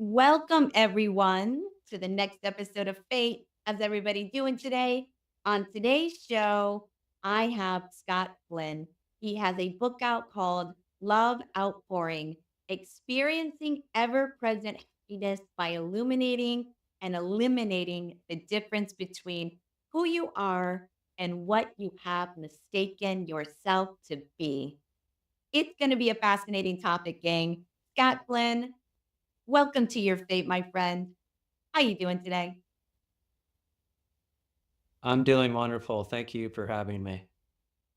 Welcome everyone to the next episode of Fate. How's everybody doing today? On today's show, I have Scott Flynn. He has a book out called Love Outpouring, Experiencing Ever-Present Happiness by Illuminating and Eliminating the Difference Between Who You Are and What You Have Mistaken Yourself to Be. It's going to be a fascinating topic, gang. Scott Flynn, welcome to your fate, my friend. How you doing today? I'm doing wonderful. Thank you for having me.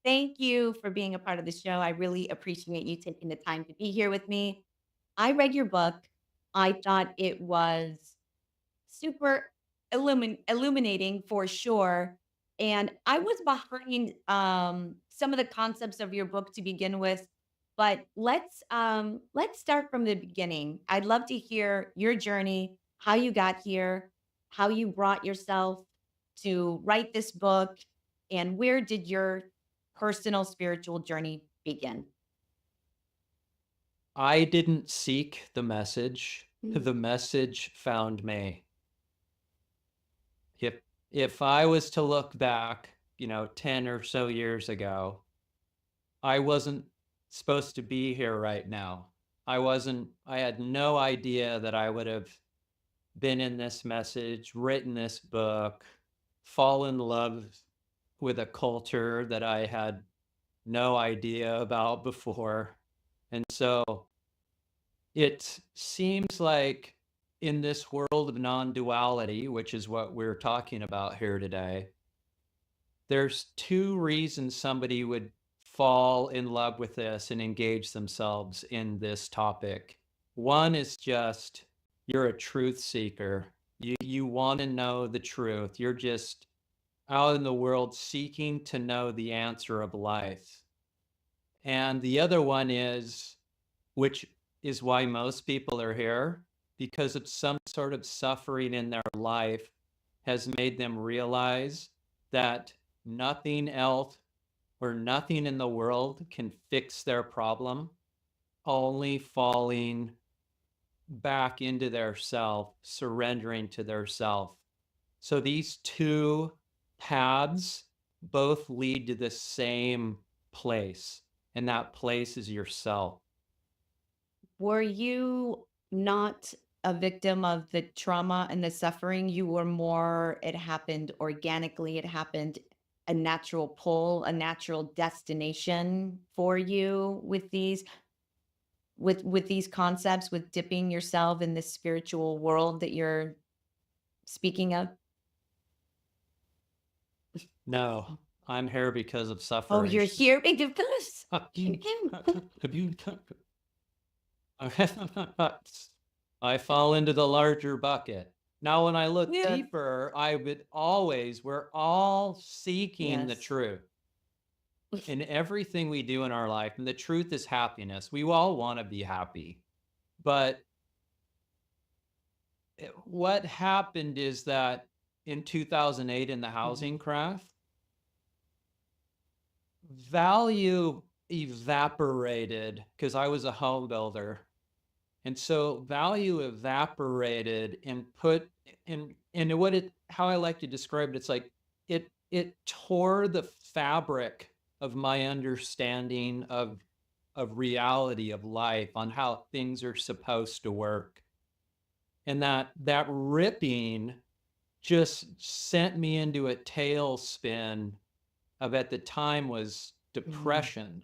Thank you for being a part of the show. I really appreciate you taking the time to be here with me. I read your book. I thought it was super illuminating for sure. And I was behind some of the concepts of your book to begin with, but let's start from the beginning. I'd love to hear your journey, how you got here, how you brought yourself to write this book, and where did your personal spiritual journey begin? I didn't seek the message. Mm. The message found me. If if I was to look back, 10 or so years ago, I wasn't supposed to be here right now. I had no idea that I would have been in this message, written this book, fall in love with a culture that I had no idea about before. And so it seems like in this world of non-duality, which is what we're talking about here today, there's two reasons somebody would fall in love with this and engage themselves in this topic. One is just you're a truth seeker. You want to know the truth. You're just out in the world seeking to know the answer of life. And the other one is, which is why most people are here, because of some sort of suffering in their life has made them realize that nothing else or nothing in the world can fix their problem, only falling back into their self, surrendering to their self. So these two paths both lead to the same place, and that place is yourself. Were you not a victim of the trauma and the suffering? You were more, it happened organically, it happened a natural pull, a natural destination for you with these concepts, with dipping yourself in this spiritual world that you're speaking of? No, I'm here because of Oh, suffering. you're here because I fall into the larger bucket. Now, when I look yeah. deeper, we're all seeking the Yes. truth in everything we do in our life. And the truth is happiness. We all want to be happy. But what happened is that in 2008, in the Mhm. housing crash, value evaporated because I was a home builder. And so value evaporated and put in how I like to describe it, it's like it tore the fabric of my understanding of reality of life on how things are supposed to work. And that ripping just sent me into a tailspin of, at the time, was Mm. depression,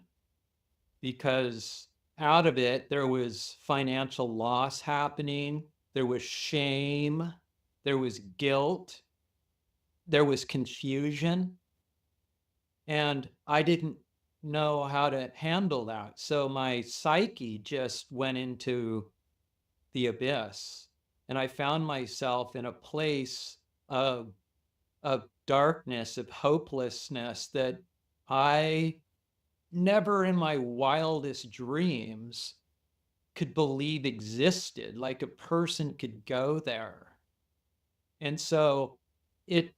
because out of it there was financial loss happening, there was shame, there was guilt, there was confusion, and I didn't know how to handle that. So my psyche just went into the abyss, and I found myself in a place of darkness, of hopelessness that I never in my wildest dreams could believe existed, like a person could go there. And so it,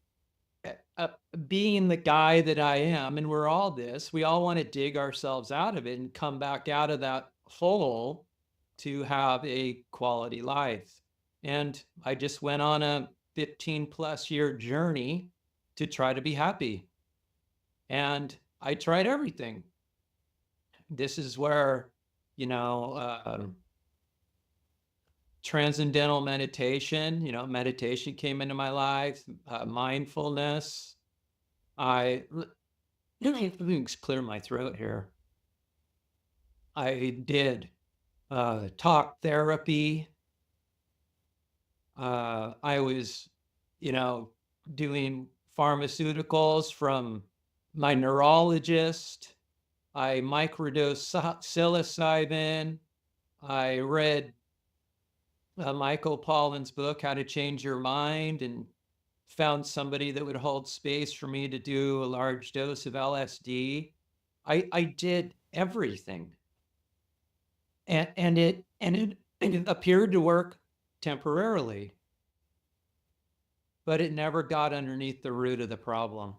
uh, being the guy that I am, and we're all this, we all want to dig ourselves out of it and come back out of that hole to have a quality life. And I just went on a 15 plus year journey to try to be happy. And I tried everything. This is where, you know, transcendental meditation, meditation came into my life, mindfulness. Let me clear my throat here. I did talk therapy. I was, doing pharmaceuticals from my neurologist. I microdosed psilocybin. I read Michael Pollan's book, How to Change Your Mind, and found somebody that would hold space for me to do a large dose of LSD. I did everything. And it appeared to work temporarily, but it never got underneath the root of the problem.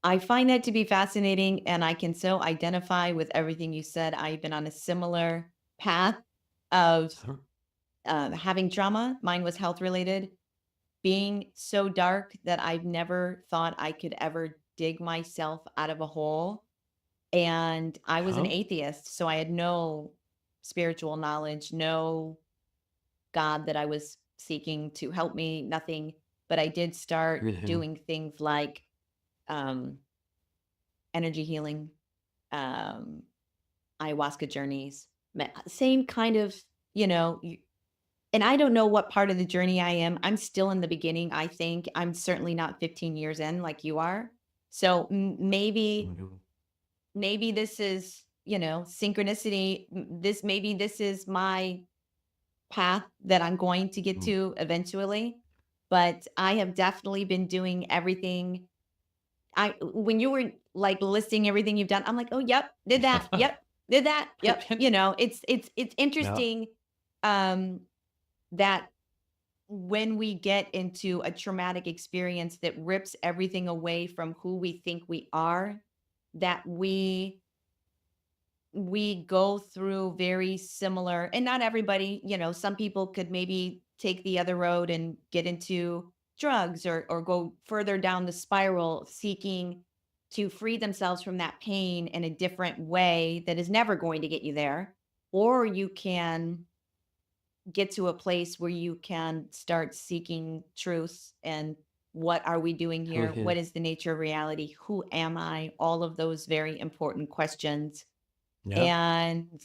I find that to be fascinating, and I can so identify with everything you said. I've been on a similar path of having trauma. Mine was health related, being so dark that I've never thought I could ever dig myself out of a hole. And I was an Oh. atheist, so I had no spiritual knowledge, no God that I was seeking to help me, nothing. But I did start Mhm. doing things like um, energy healing, um, ayahuasca journeys, same kind of, you know, and I don't know what part of the journey I am. I'm still in the beginning, I think. I'm certainly not 15 years in like you are. So maybe this is, synchronicity. Maybe this is my path that I'm going to get Mhm. to eventually. But I have definitely been doing everything. When you were like listing everything you've done, I'm like, oh, yep, did that, yep, did that, yep. It's Yeah. interesting um, that when we get into a traumatic experience that rips everything away from who we think we are, that we go through very similar, and not everybody, some people could maybe take the other road and get into drugs or go further down the spiral seeking to free themselves from that pain in a different way that is never going to get you there. Or you can get to a place where you can start seeking truth and what are we doing here? Okay. What is the nature of reality? Who am I? All of those very important questions. Yep. And,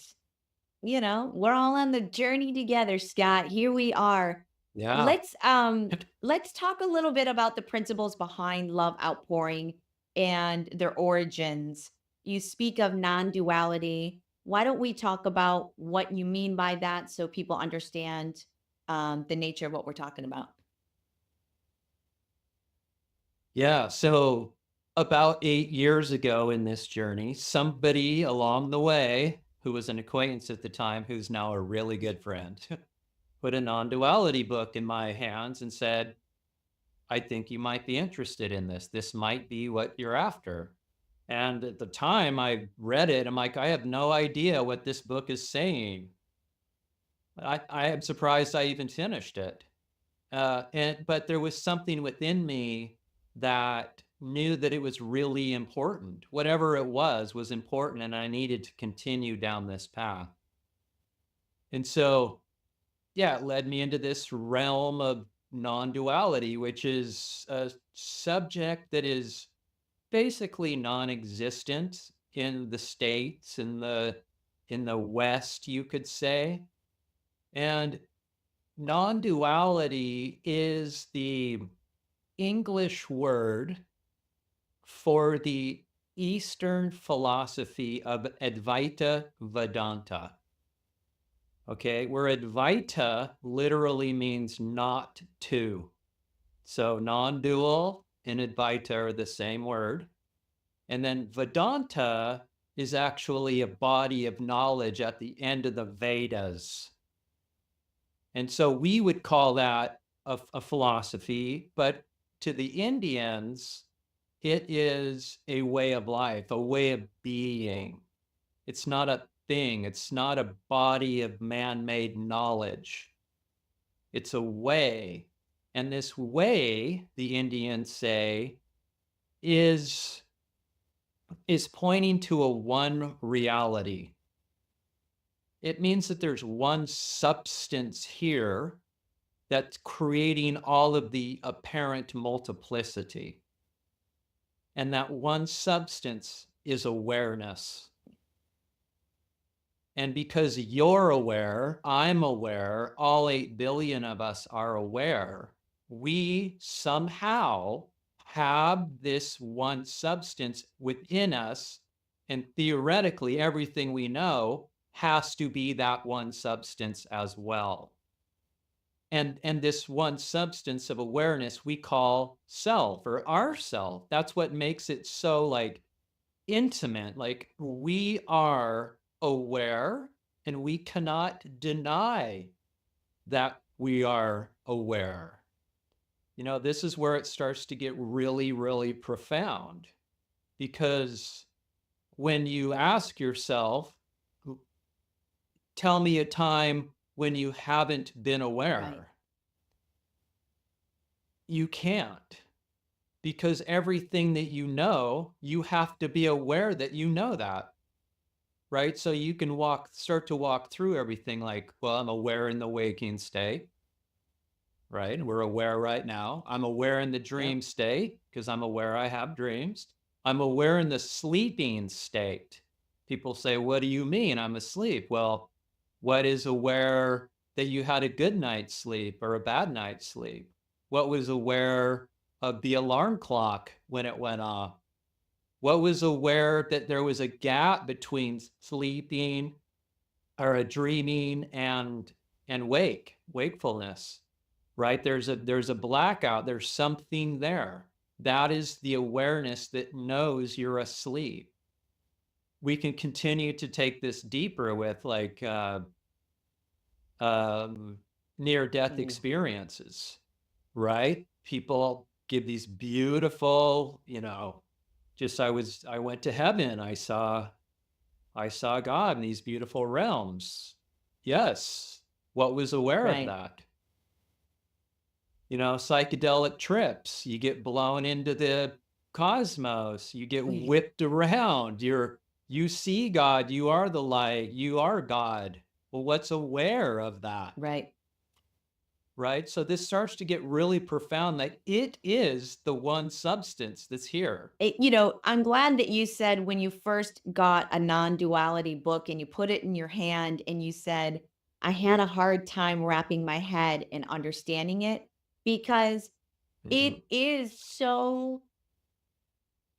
we're all on the journey together, Scott. Here we are. Yeah. Let's talk a little bit about the principles behind love outpouring and their origins. You speak of non-duality. Why don't we talk about what you mean by that so people understand the nature of what we're talking about? Yeah. So about 8 years ago in this journey, somebody along the way who was an acquaintance at the time, who's now a really good friend, put a non-duality book in my hands and said, I think you might be interested in this. This might be what you're after. And at the time I read it, I'm like, I have no idea what this book is saying. I am surprised I even finished it. But there was something within me that knew that it was really important. Whatever it was important, and I needed to continue down this path. And so, yeah, it led me into this realm of non-duality, which is a subject that is basically non-existent in the States, in the West, you could say. And non-duality is the English word for the Eastern philosophy of Advaita Vedanta. Okay, where Advaita literally means not two. So non-dual and Advaita are the same word. And then Vedanta is actually a body of knowledge at the end of the Vedas. And so we would call that a philosophy, but to the Indians, it is a way of life, a way of being. It's not a thing, it's not a body of man made knowledge. It's a way. And this way, the Indians say, is pointing to a one reality. It means that there's one substance here that's creating all of the apparent multiplicity. And that one substance is awareness. And because you're aware, I'm aware, all 8 billion of us are aware, we somehow have this one substance within us. And theoretically, everything we know has to be that one substance as well. And this one substance of awareness we call self or ourself. That's what makes it so like intimate. Like we are aware and we cannot deny that we are aware. You know, this is where it starts to get really, really profound, because when you ask yourself, tell me a time when you haven't been aware, Right. you can't, because everything that you have to be aware that you know that. Right? So you can start to walk through everything like, well, I'm aware in the waking state, right? We're aware right now. I'm aware in the dream state because I'm aware I have dreams. I'm aware in the sleeping state. People say, what do you mean I'm asleep? Well, what is aware that you had a good night's sleep or a bad night's sleep? What was aware of the alarm clock when it went off? What was aware that there was a gap between sleeping or a dreaming and wakefulness, right? There's a blackout. There's something there. That is the awareness that knows you're asleep. We can continue to take this deeper with like near-death experiences, right? People give these beautiful, you know, just I went to heaven. I saw God in these beautiful realms. Yes. What was aware of that? You know, psychedelic trips, you get blown into the cosmos, you get whipped around, you see God, you are the light, you are God. Well, what's aware of that? Right. Right? So this starts to get really profound, that it is the one substance that's here. You know, I'm glad that you said when you first got a non-duality book and you put it in your hand and you said, I had a hard time wrapping my head and understanding it, because it is so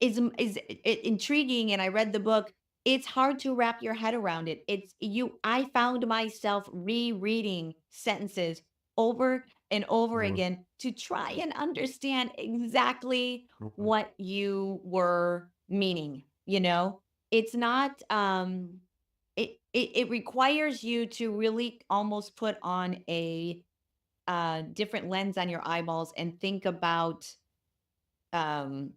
intriguing. And I read the book. It's hard to wrap your head around it. I found myself rereading sentences over and over again to try and understand exactly what you were meaning. You know, it's not it requires you to really almost put on a different lens on your eyeballs and think about um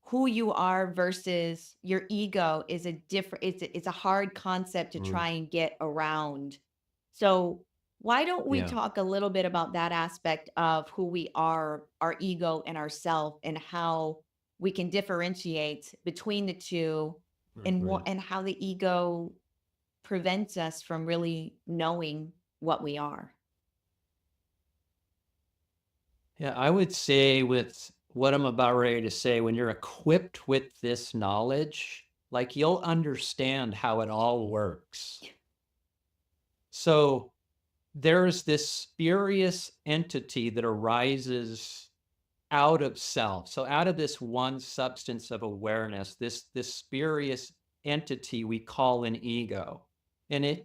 who you are versus your ego is a different it's a hard concept to try and get around. So why don't we talk a little bit about that aspect of who we are, our ego and ourself, and how we can differentiate between the two, and and how the ego prevents us from really knowing what we are. Yeah, I would say with what I'm about ready to say, when you're equipped with this knowledge, like you'll understand how it all works. So there's this spurious entity that arises out of self. So out of this one substance of awareness, this spurious entity we call an ego. And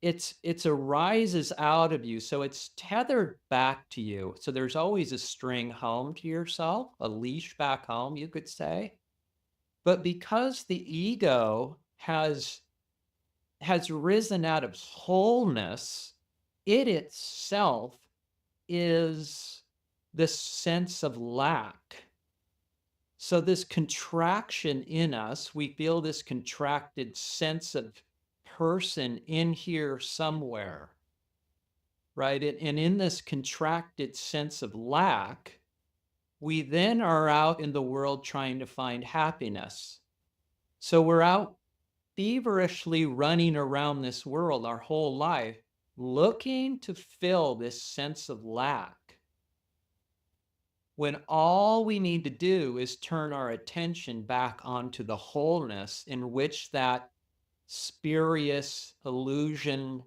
it's arises out of you, so it's tethered back to you. So there's always a string home to yourself, a leash back home, you could say. But because the ego has risen out of wholeness, it itself is this sense of lack. So this contraction in us, we feel this contracted sense of person in here somewhere, right? And in this contracted sense of lack, we then are out in the world trying to find happiness. So we're out feverishly running around this world our whole life, looking to fill this sense of lack, when all we need to do is turn our attention back onto the wholeness in which that spurious illusion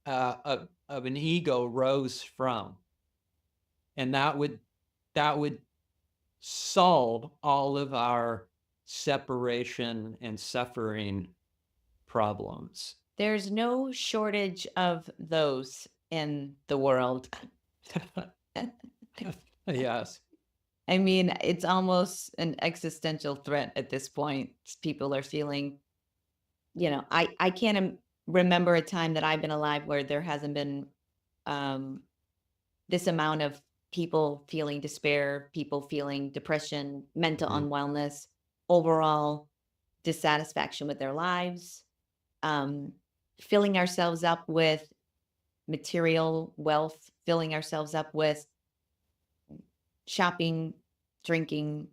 of an ego rose from. And that would solve all of our separation and suffering problems. There's no shortage of those in the world. Yes. I mean, it's almost an existential threat at this point. People are feeling, I can't remember a time that I've been alive where there hasn't been um, this amount of people feeling despair, people feeling depression, mental Mhm. unwellness, overall dissatisfaction with their lives, um, filling ourselves up with material wealth, filling ourselves up with shopping, drinking,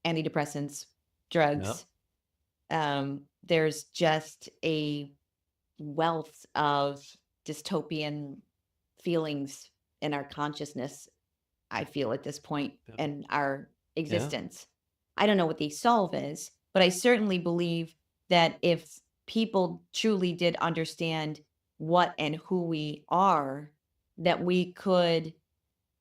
antidepressants, Yep. drugs. There's just a wealth of dystopian feelings in our consciousness, I feel at this point Yeah. in our Yeah. existence. I don't know what the solve is, but I certainly believe that if people truly did understand what and who we are, that we could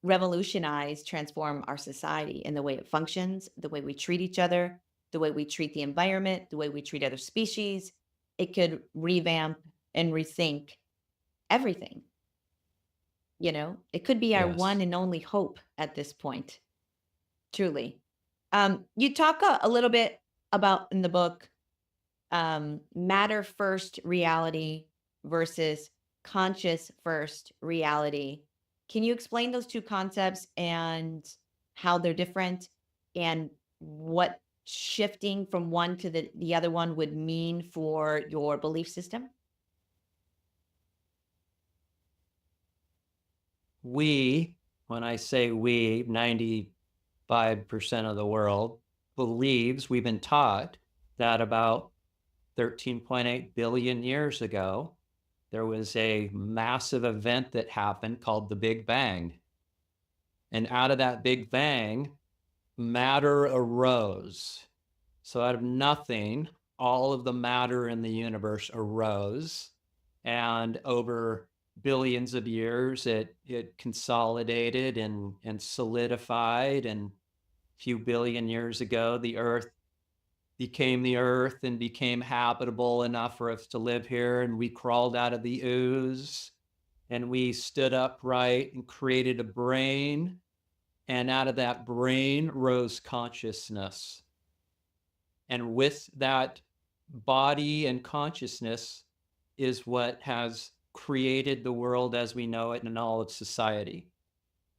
revolutionize, transform our society in the way it functions, the way we treat each other, the way we treat the environment, the way we treat other species. It could revamp and rethink everything. It could be our one Yes. and only hope at this point, truly. You talk a little bit about in the book matter first reality versus conscious first reality. Can you explain those two concepts and how they're different and what shifting from one to the other one would mean for your belief system? We, when I say we, 95% of the world believes, we've been taught that about 13.8 billion years ago, there was a massive event that happened called the Big Bang. And out of that Big Bang, matter arose. So out of nothing, all of the matter in the universe arose. And over billions of years, it consolidated and solidified. And a few billion years ago, the Earth became the Earth and became habitable enough for us to live here. And we crawled out of the ooze and we stood upright and created a brain. And out of that brain rose consciousness. And with that body and consciousness is what has created the world as we know it and all of society.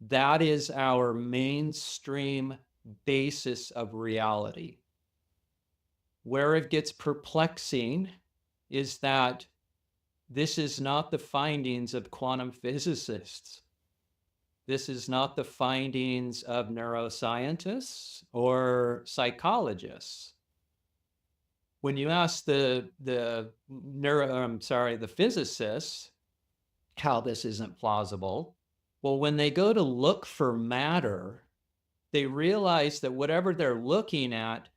That is our mainstream basis of reality. Where it gets perplexing is that this is not the findings of quantum physicists. This is not the findings of neuroscientists or psychologists. When you ask the physicists how this isn't plausible, well, when they go to look for matter, they realize that whatever they're looking at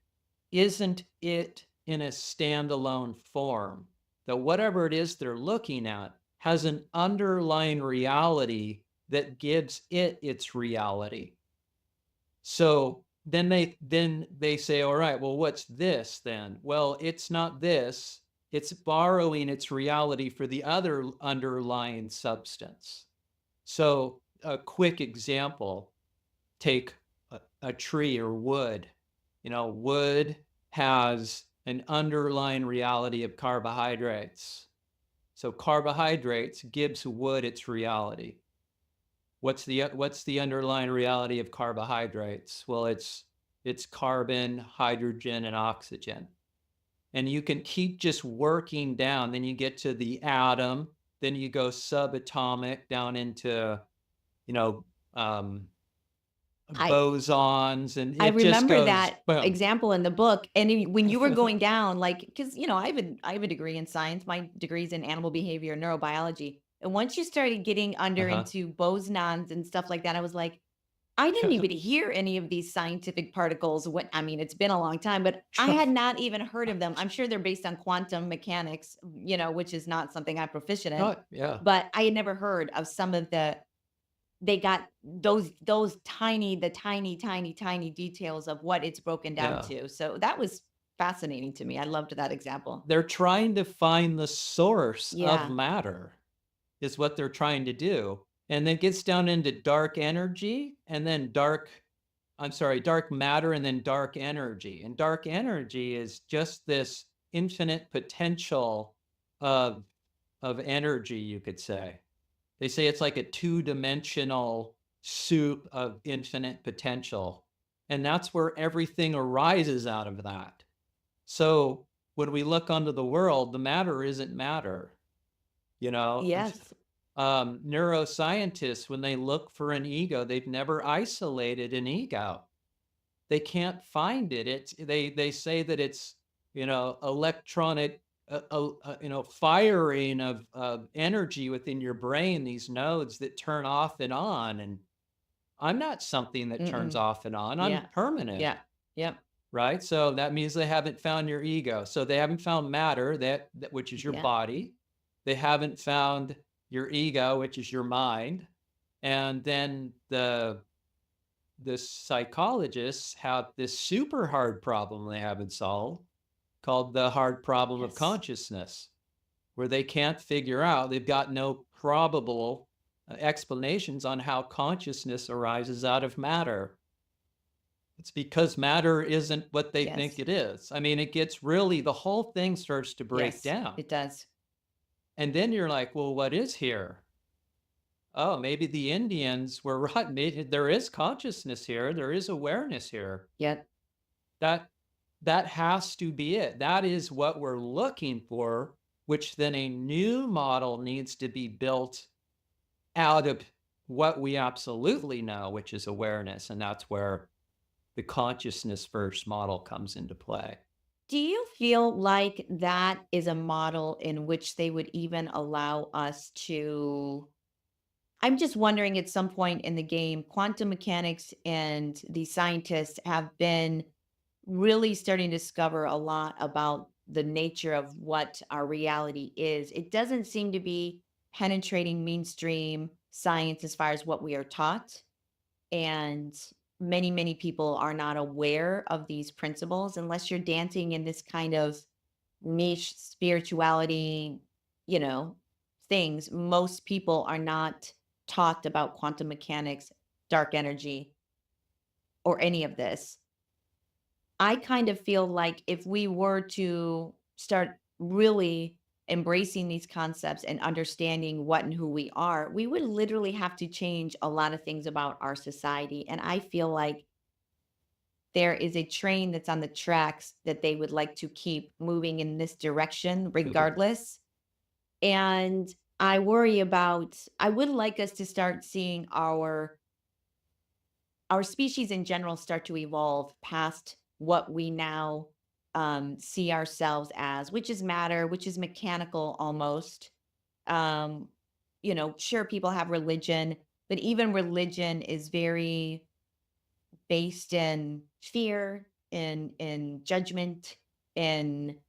isn't it in a standalone form. That whatever it is they're looking at has an underlying reality that gives it its reality. So then they say, all right, well, what's this then? Well, it's not this. It's borrowing its reality for the other underlying substance. So a quick example, take a tree or wood. Wood has an underlying reality of carbohydrates. So carbohydrates gives wood its reality. What's the underlying reality of carbohydrates? Well, it's carbon, hydrogen, and oxygen. And you can keep just working down. Then you get to the atom. then you go subatomic down into, you know, I bosons, and I it just remember goes that boom. example in the book, and when you were going down, like, because I have a degree in science. My degree's in animal behavior and neurobiology, and once you started getting under Uh-huh. into bosons and stuff like that, I was like, I didn't even hear any of these scientific particles. What I mean, it's been a long time, but I had not even heard of them. I'm sure they're based on quantum mechanics, which is not something I'm proficient in. Oh, yeah, But I had never heard of some of they got those tiny details of what it's broken down yeah. to. So that was fascinating to me. I loved that example. They're trying to find the source of Yeah. matter is what they're trying to do, and then gets down into dark energy, and then dark matter, and then dark energy, and dark energy is just this infinite potential of energy, you could say. They say it's like a two-dimensional soup of infinite potential, and that's where everything arises out of that. So when we look onto the world, the matter isn't matter, you know? Yes. Neuroscientists, when they look for an ego, they've never isolated an ego. They can't find it. They say that it's, electronic, firing of energy within your brain, these nodes that turn off and on. And I'm not something that turns Mm-mm. off and on. I'm Yeah. permanent, Yeah. Yep. right? So that means they haven't found your ego. So they haven't found matter, which is your Yeah. body. They haven't found your ego, which is your mind. And then the psychologists have this super hard problem they haven't solved called the hard problem of Yes. consciousness, where they can't figure out, they've got no probable explanations on how consciousness arises out of matter. It's because matter isn't what they think Yes. it is. I mean, the whole thing starts to break Yes. down. It does. And then you're like, well, what is here? Oh, maybe the Indians were right. Maybe there is consciousness here. There is awareness here. Yep. That that has to be it. That is what we're looking for, which then a new model needs to be built out of what we absolutely know, which is awareness. And that's where the consciousness first model comes into play. Do you feel like that is a model in which they would even allow us to? I'm just wondering at some point in the game, quantum mechanics and the scientists have been really starting to discover a lot about the nature of what our reality is. It doesn't seem to be penetrating mainstream science as far as what we are taught. And many people are not aware of these principles unless you're dancing in this kind of niche spirituality, you know, things. Most people are not taught about quantum mechanics, dark energy, or any of this. I kind of feel like if we were to start really embracing these concepts and understanding what and who we are, we would literally have to change a lot of things about our society. And I feel like there is a train that's on the tracks that they would like to keep moving in this direction regardless. And I would like us to start seeing our species in general start to evolve past what we now see ourselves as, which is matter, which is mechanical almost. Um, sure, people have religion, but even religion is very based in fear, in judgment, in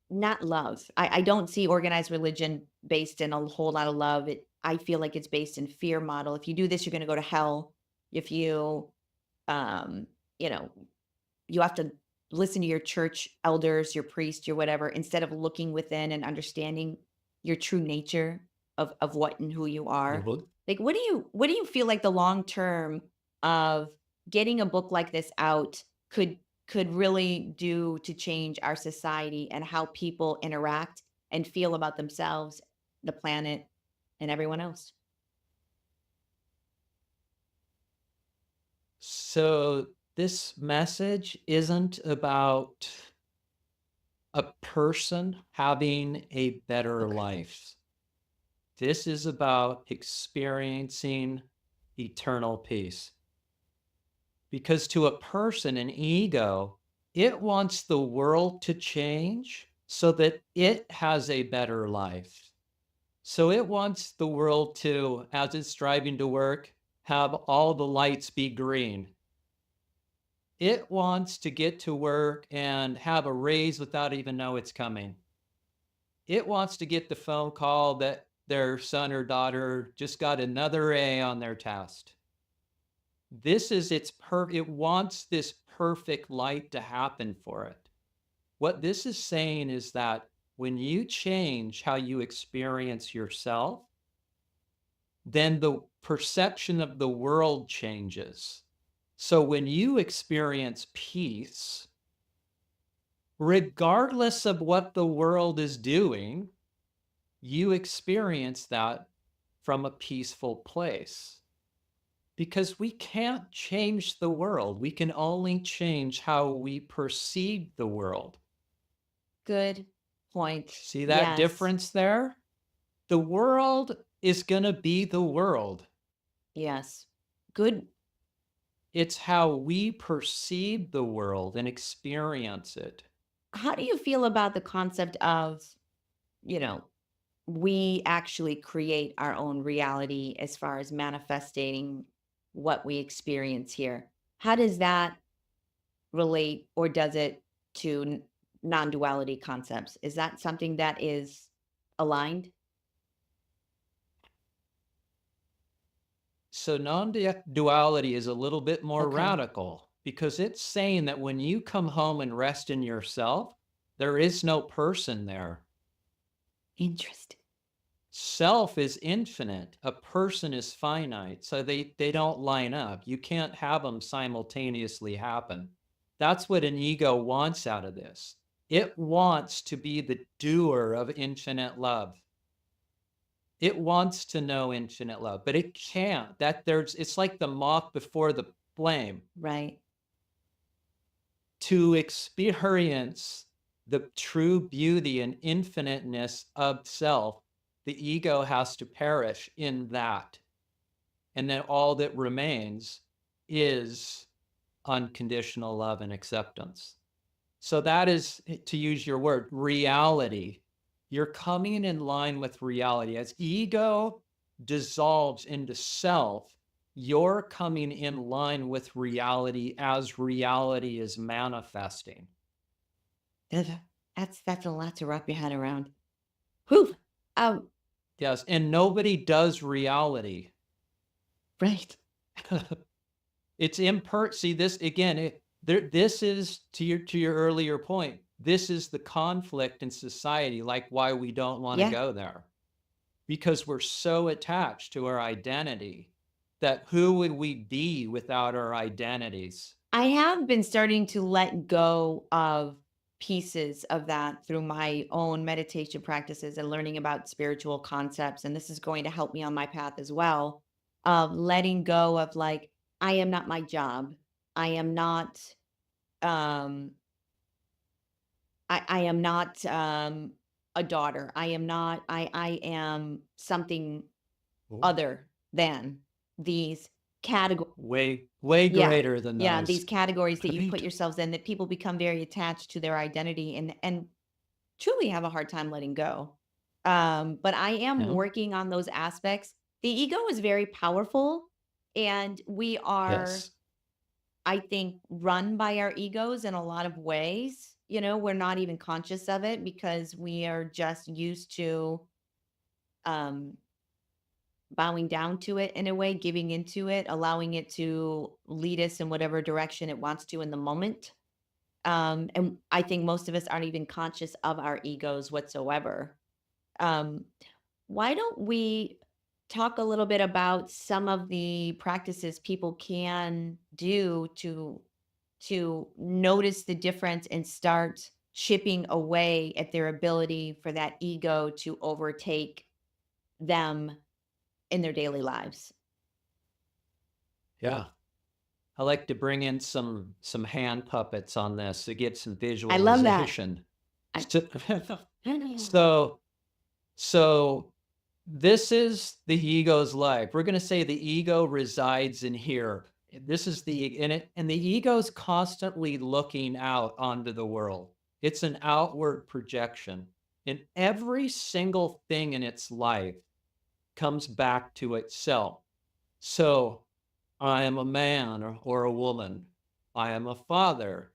not love. I don't see organized religion based in a whole lot of love. I feel like it's based in fear model. If you do this, you're going to go to hell. If you um, you know, you have to listen to your church elders, your priest, your whatever, instead of looking within and understanding your true nature of what and who you are. Mhm. Like, what do you feel like the long term of getting a book like this out could really do to change our society and how people interact and feel about themselves, the planet, and everyone else? So this message isn't about a person having a better Okay. life. This is about experiencing eternal peace. Because to a person, an ego, it wants the world to change so that it has a better life. So it wants the world to, as it's striving to work, have all the lights be green. It wants to get to work and have a raise without even know it's coming. It wants to get the phone call that their son or daughter just got another A on their test. This is it wants this perfect light to happen for it. What this is saying is that when you change how you experience yourself, then the perception of the world changes. So when you experience peace, regardless of what the world is doing, you experience that from a peaceful place. Because we can't change the world. We can only change how we perceive the world. Good point. See that Yes. difference there? The world is going to be the world. Yes. Good. It's how we perceive the world and experience it. How do you feel about the concept of, you know, we actually create our own reality as far as manifesting what we experience here? How does that relate, or does it, to non-duality concepts? Is that something that is aligned? So non-duality is a little bit more Okay. radical because it's saying that when you come home and rest in yourself, there is no person there. Interesting. Self is infinite. A person is finite. So they don't line up. You can't have them simultaneously happen. That's what an ego wants out of this. It wants to be the doer of infinite love. It wants to know infinite love, but it can't. It's like the moth before the flame. Right. To experience the true beauty and infiniteness of self, the ego has to perish in that. And then all that remains is unconditional love and acceptance. So that is, to use your word, reality. You're coming in line with reality. As ego dissolves into self, you're coming in line with reality as reality is manifesting. That's a lot to wrap your head around. Whew. Yes, and nobody does reality. Right. It's see this again, this is to your earlier point. This is the conflict in society, like why we don't want to Yeah. go there. Because we're so attached to our identity that who would we be without our identities? I have been starting to let go of pieces of that through my own meditation practices and learning about spiritual concepts. And this is going to help me on my path as well, of letting go of, like, I am not my job. I am not, um, I am not a daughter. I am something other than these categories. Way Yeah. greater than Yeah, those. these categories that you put Right. yourselves in, that people become very attached to their identity and truly have a hard time letting go. But I am Yeah. working on those aspects. The ego is very powerful, and we are, Yes. I think, run by our egos in a lot of ways. We're not even conscious of it because we are just used to um bowing down to it in a way, giving into it, allowing it to lead us in whatever direction it wants to in the moment. And I think most of us aren't even conscious of our egos whatsoever. Um, why don't we talk a little bit about some of the practices people can do to notice the difference and start chipping away at their ability for that ego to overtake them in their daily lives? Yeah. I like to bring in some hand puppets on this to get some I love that. visualization. I So, so This is the ego's life. We're going to say the ego resides in here. This is and the ego's constantly looking out onto the world. It's an outward projection. And every single thing in its life comes back to itself. So I am a man or a woman. I am a father.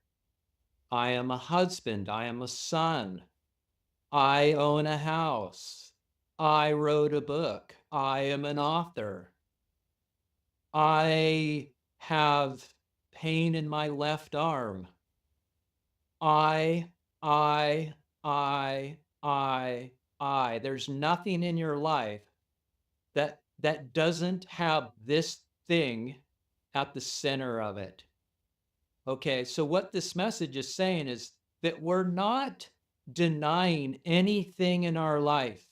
I am a husband. I am a son. I own a house. I wrote a book. I am an author. I have pain in my left arm. I, I, I, I, I. There's nothing in your life that doesn't have this thing at the center of it. Okay, so what this message is saying is that we're not denying anything in our life.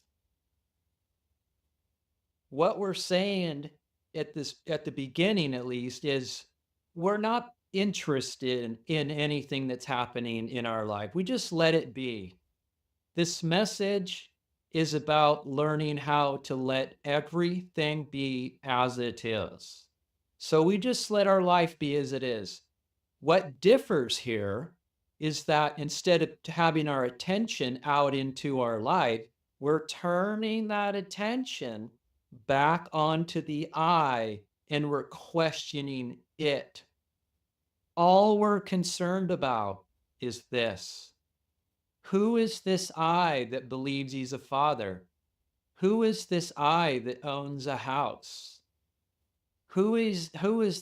What we're saying at the beginning, at least, is we're not interested in anything that's happening in our life. We just let it be. This message is about learning how to let everything be as it is. So we just let our life be as it is. What differs here is that instead of having our attention out into our life, we're turning that attention back onto the I and we're questioning it. All we're concerned about is this. Who is this I that believes he's a father? Who is this I that owns a house? Who is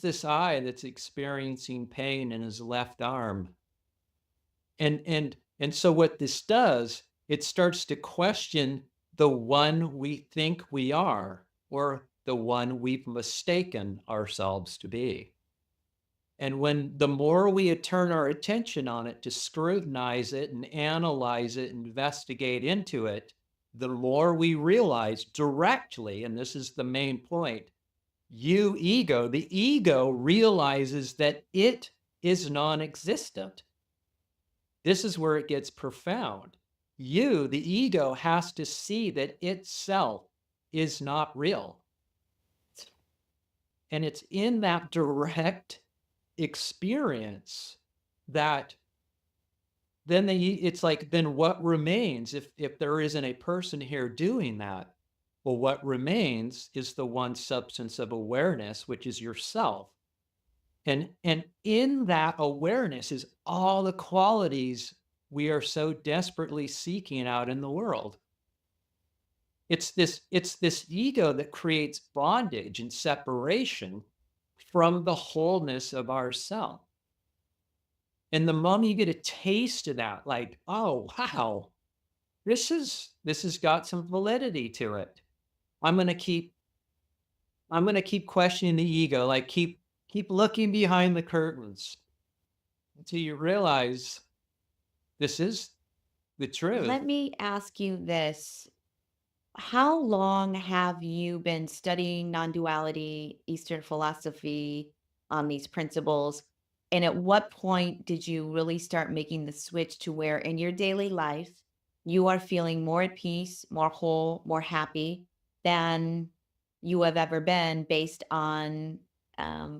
this I that's experiencing pain in his left arm? And so what this does, it starts to question the one we think we are, or the one we've mistaken ourselves to be. And when the more we turn our attention on it to scrutinize it and analyze it, investigate into it, the more we realize directly, and this is the main point, the ego realizes that it is non-existent. This is where it gets profound. The ego, has to see that itself is not real. And it's in that direct experience that then it's like, then what remains if there isn't a person here doing that? Well, what remains is the one substance of awareness, which is yourself. And in that awareness is all the qualities we are so desperately seeking out in the world. It's this ego that creates bondage and separation from the wholeness of ourself. And the moment you get a taste of that, like, oh wow, this has got some validity to it. I'm gonna keep questioning the ego, like keep looking behind the curtains until you realize this is the truth. Let me ask you this. How long have you been studying non-duality, Eastern philosophy on these principles? And at what point did you really start making the switch to where in your daily life you are feeling more at peace, more whole, more happy than you have ever been based on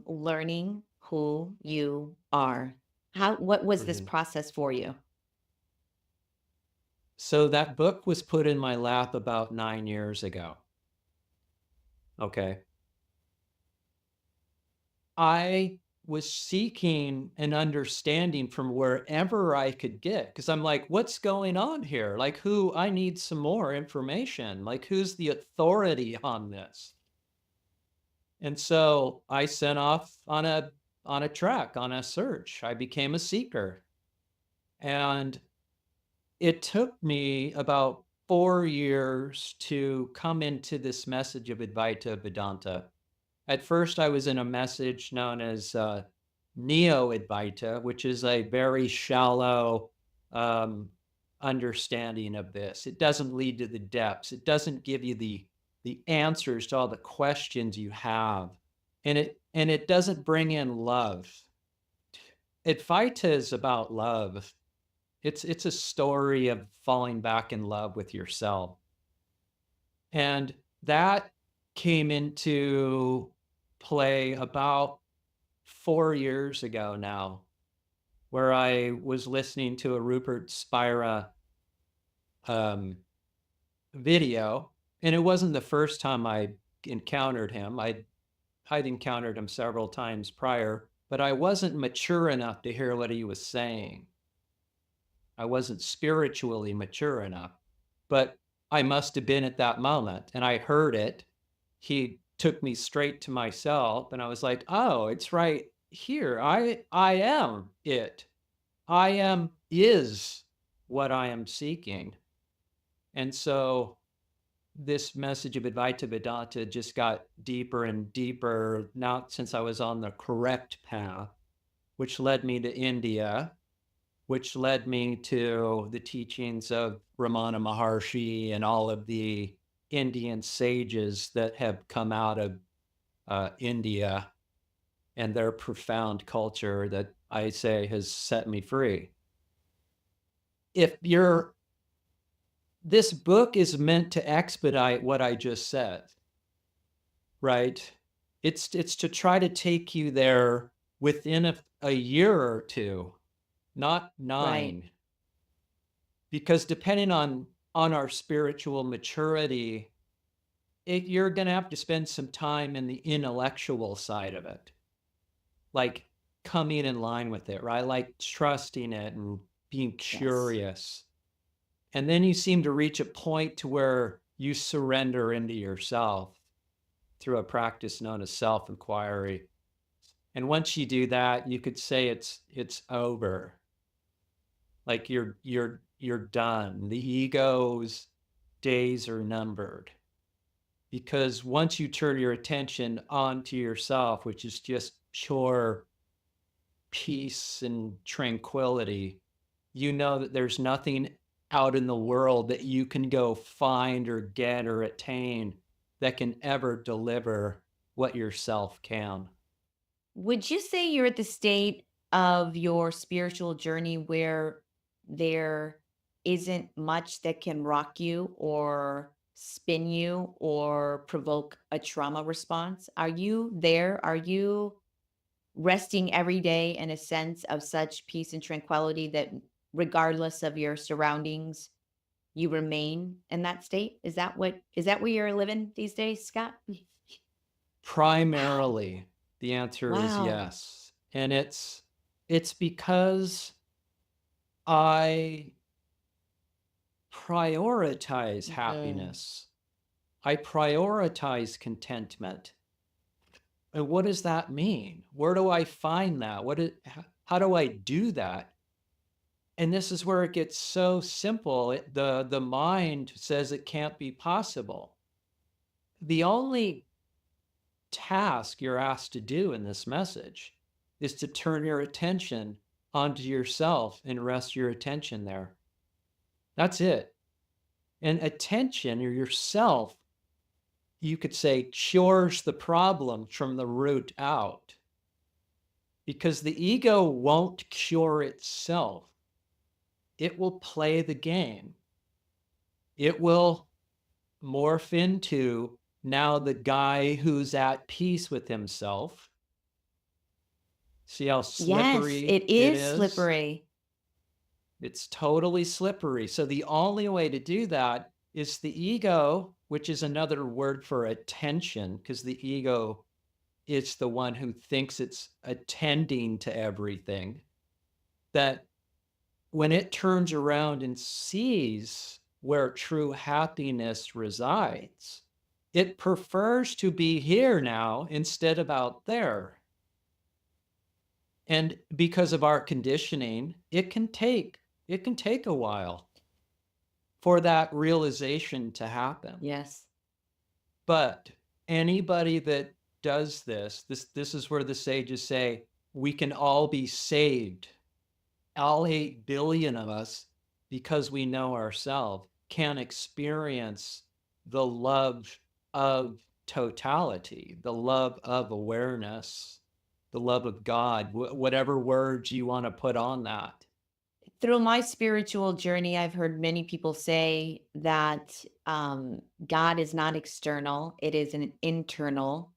learning who you are? What was this Mhm. process for you? So that book was put in my lap about 9 years ago. Okay. I was seeking an understanding from wherever I could get, because I'm like, what's going on here? Like, I need some more information. Like, who's the authority on this? And so I set off on a track, on a search. I became a seeker. And it took me about 4 years to come into this message of Advaita Vedanta. At first, I was in a message known as Neo-Advaita, which is a very shallow understanding of this. It doesn't lead to the depths. It doesn't give you the answers to all the questions you have. And it doesn't bring in love. Advaita is about love. It's a story of falling back in love with yourself. And that came into play about 4 years ago now, where I was listening to a Rupert Spira video, and it wasn't the first time I encountered him. I'd encountered him several times prior, but I wasn't mature enough to hear what he was saying. I wasn't spiritually mature enough, but I must have been at that moment, and I heard it. He took me straight to myself, and I was like, oh, it's right here. I am it. I am is what I am seeking. And so this message of Advaita Vedanta just got deeper and deeper, now since I was on the correct path, which led me to India, which led me to the teachings of Ramana Maharshi and all of the Indian sages that have come out of India and their profound culture that I say has set me free. If you're, this book is meant to expedite what I just said, right? It's to try to take you there within a year or two, not 9. Right. Because depending on our spiritual maturity, you're going to have to spend some time in the intellectual side of it, like coming in line with it, right? Like trusting it and being curious. And then you seem to reach a point to where you surrender into yourself through a practice known as self-inquiry. And once you do that, you could say it's over. Like you're done. The ego's days are numbered. Because once you turn your attention onto yourself, which is just pure peace and tranquility, you know that there's nothing out in the world that you can go find or get or attain that can ever deliver what yourself can. Would you say you're at the state of your spiritual journey where there isn't much that can rock you or spin you or provoke a trauma response? Are you there? Are you resting every day in a sense of such peace and tranquility that regardless of your surroundings, you remain in that state? Is that where you're living these days, Scott? Wow. Primarily, the answer is Wow. yes. And it's because I prioritize Mhm. happiness. I prioritize contentment. And what does that mean? Where do I find that? How do I do that? And this is where it gets so simple. The mind says it can't be possible. The only task you're asked to do in this message is to turn your attention onto yourself and rest your attention there. That's it. And attention, or yourself, you could say, cures the problem from the root out. Because the ego won't cure itself. It will play the game. It will morph into now the guy who's at peace with himself. See how Yes, slippery it it is is? slippery. It's totally slippery. So the only way to do that is the ego, which is another word for attention, because the ego is the one who thinks it's attending to everything. That when it turns around and sees where true happiness resides, it prefers to be here now instead of out there. And because of our conditioning, it can take a while for that realization to happen. Yes. But anybody that does this is where the sages say we can all be saved. All 8 billion of us, because we know ourselves, can experience the love of totality, the love of awareness, the love of God, whatever words you want to put on that. Through my spiritual journey, I've heard many people say that God is not external, it is an internal,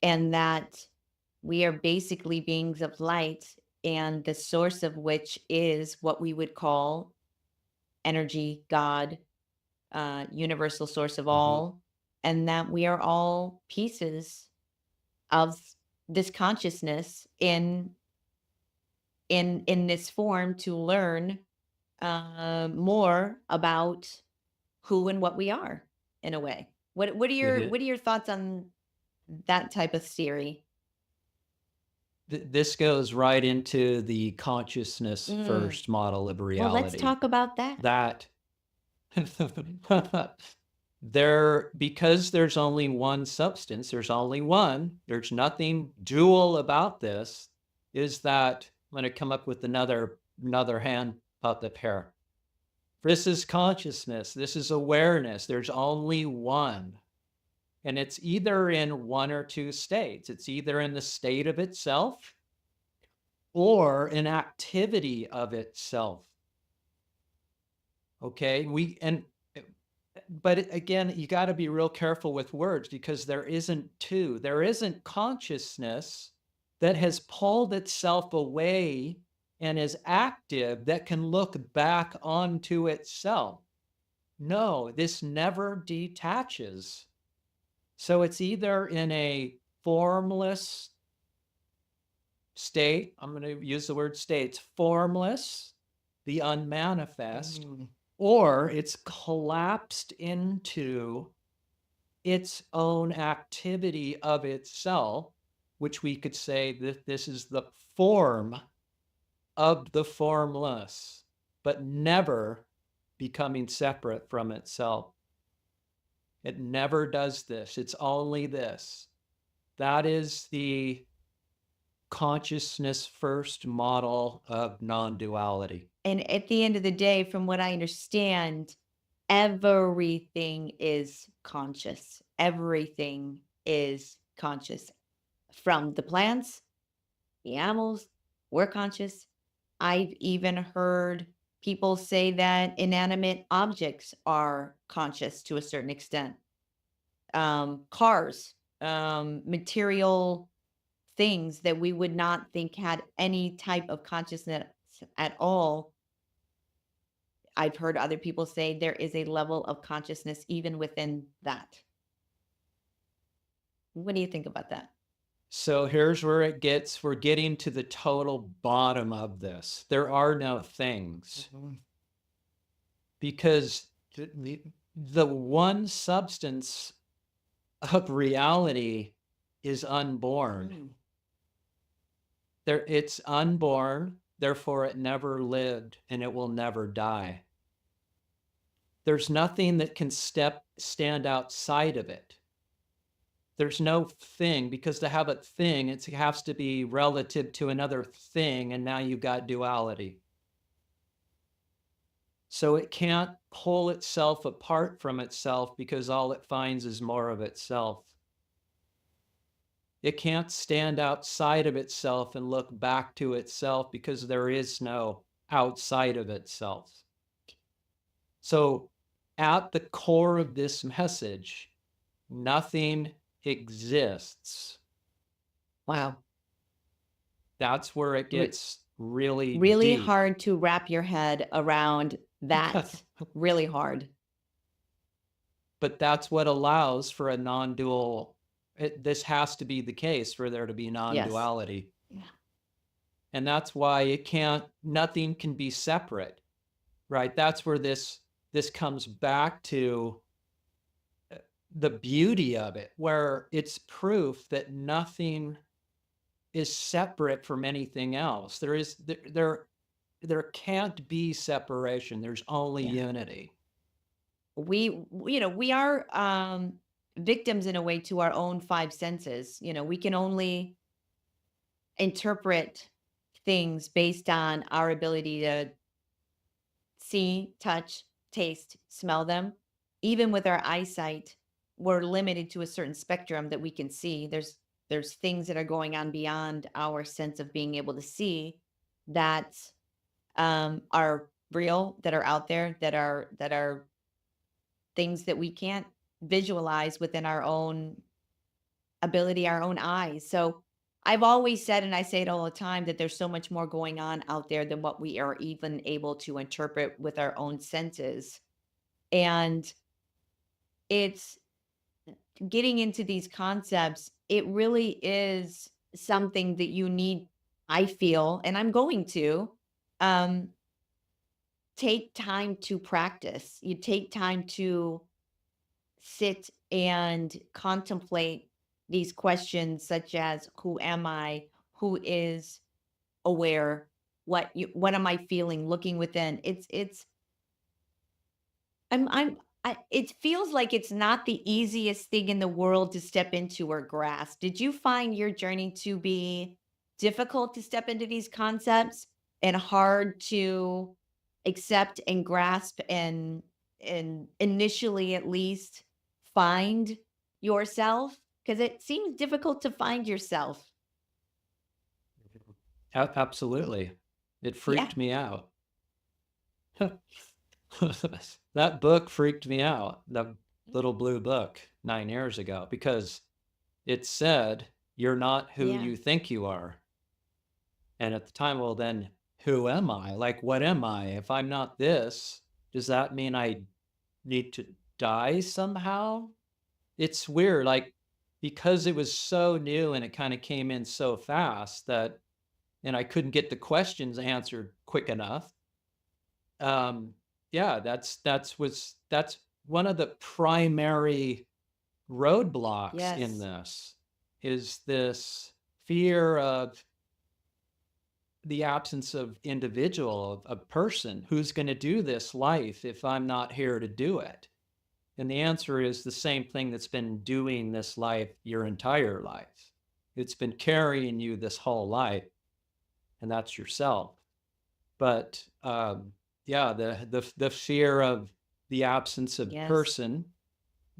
and that we are basically beings of light, and the source of which is what we would call energy, God, universal source of Mhm. all, and that we are all pieces of this consciousness in this form to learn more about who and what we are in a way. It is. What are your thoughts on that type of theory? This goes right into the consciousness Mm. first model of Well, let's reality. talk about that. That because there's only one substance, there's only one, there's nothing dual about this, is that I'm going to come up with another hand puppet pair. This is consciousness, this is awareness, there's only one. And it's either in one or two states. It's either in the state of itself or an activity of itself. Okay, but again, you got to be real careful with words, because there isn't two. There isn't consciousness that has pulled itself away and is active that can look back onto itself. No, this never detaches. So it's either in a formless state, I'm going to use the word state, it's formless, the unmanifest, or it's collapsed into its own activity of itself, which we could say that this is the form of the formless, but never becoming separate from itself. It never does this. It's only this. That is the consciousness first model of non-duality. And at the end of the day, from what I understand, everything is conscious. Everything is conscious. From the plants, the animals, we're conscious. I've even heard people say that inanimate objects are conscious to a certain extent. Cars, material things that we would not think had any type of consciousness at all. I've heard other people say there is a level of consciousness even within that. What do you think about that? So here's where we're getting to the total bottom of this. There are no things, because the one substance of reality is unborn. It's unborn, therefore it never lived and it will never die. There's nothing that can stand outside of it. There's no thing, because to have a thing, it has to be relative to another thing, and now you've got duality. So it can't pull itself apart from itself, because all it finds is more of itself. It can't stand outside of itself and look back to itself, because there is no outside of itself. So at the core of this message, nothing exists. Wow. That's where it Re- gets really Really deep. hard to wrap your head around that. Really hard. But that's what allows for a non-dual. This has to be the case for there to be non-duality. Yeah. And that's why nothing can be separate, right? That's where this comes back to the beauty of it, where it's proof that nothing is separate from anything else. There can't be separation. There's only Yeah. unity. We are victims in a way to our own five senses. We can only interpret things based on our ability to see, touch, taste, smell them. Even with our eyesight, we're limited to a certain spectrum that we can see. There's things that are going on beyond our sense of being able to see that are real, that are out there, that are things that we can't visualize within our own ability, our own eyes. So I've always said, and I say it all the time, that there's so much more going on out there than what we are even able to interpret with our own senses. And it's getting into these concepts, it really is something that you need, I feel, and I'm going to um, take time to practice. You take time to sit and contemplate these questions, such as who am I? Who is aware? What am I feeling? Looking within. It feels like it's not the easiest thing in the world to step into or grasp. Did you find your journey to be difficult to step into these concepts and hard to accept and grasp and initially at least find yourself? Because it seems difficult to find yourself. Absolutely. It Yeah. freaked me out. That book freaked me out, the little blue book 9 years ago, because it said, you're not who Yeah. you think you are. And at the time, well, then who am I? Like, what am I? If I'm not this, does that mean I need to die somehow? It's weird. Like, because it was so new and it kind of came in so fast that, and I couldn't get the questions answered quick enough. Yeah, that's one of the primary roadblocks in Yes. this, is this fear of the absence of individual, of a person who's going to do this life if I'm not here to do it. And the answer is the same thing that's been doing this life your entire life. It's been carrying you this whole life, and that's yourself. But yeah, the fear of the absence of Yes. person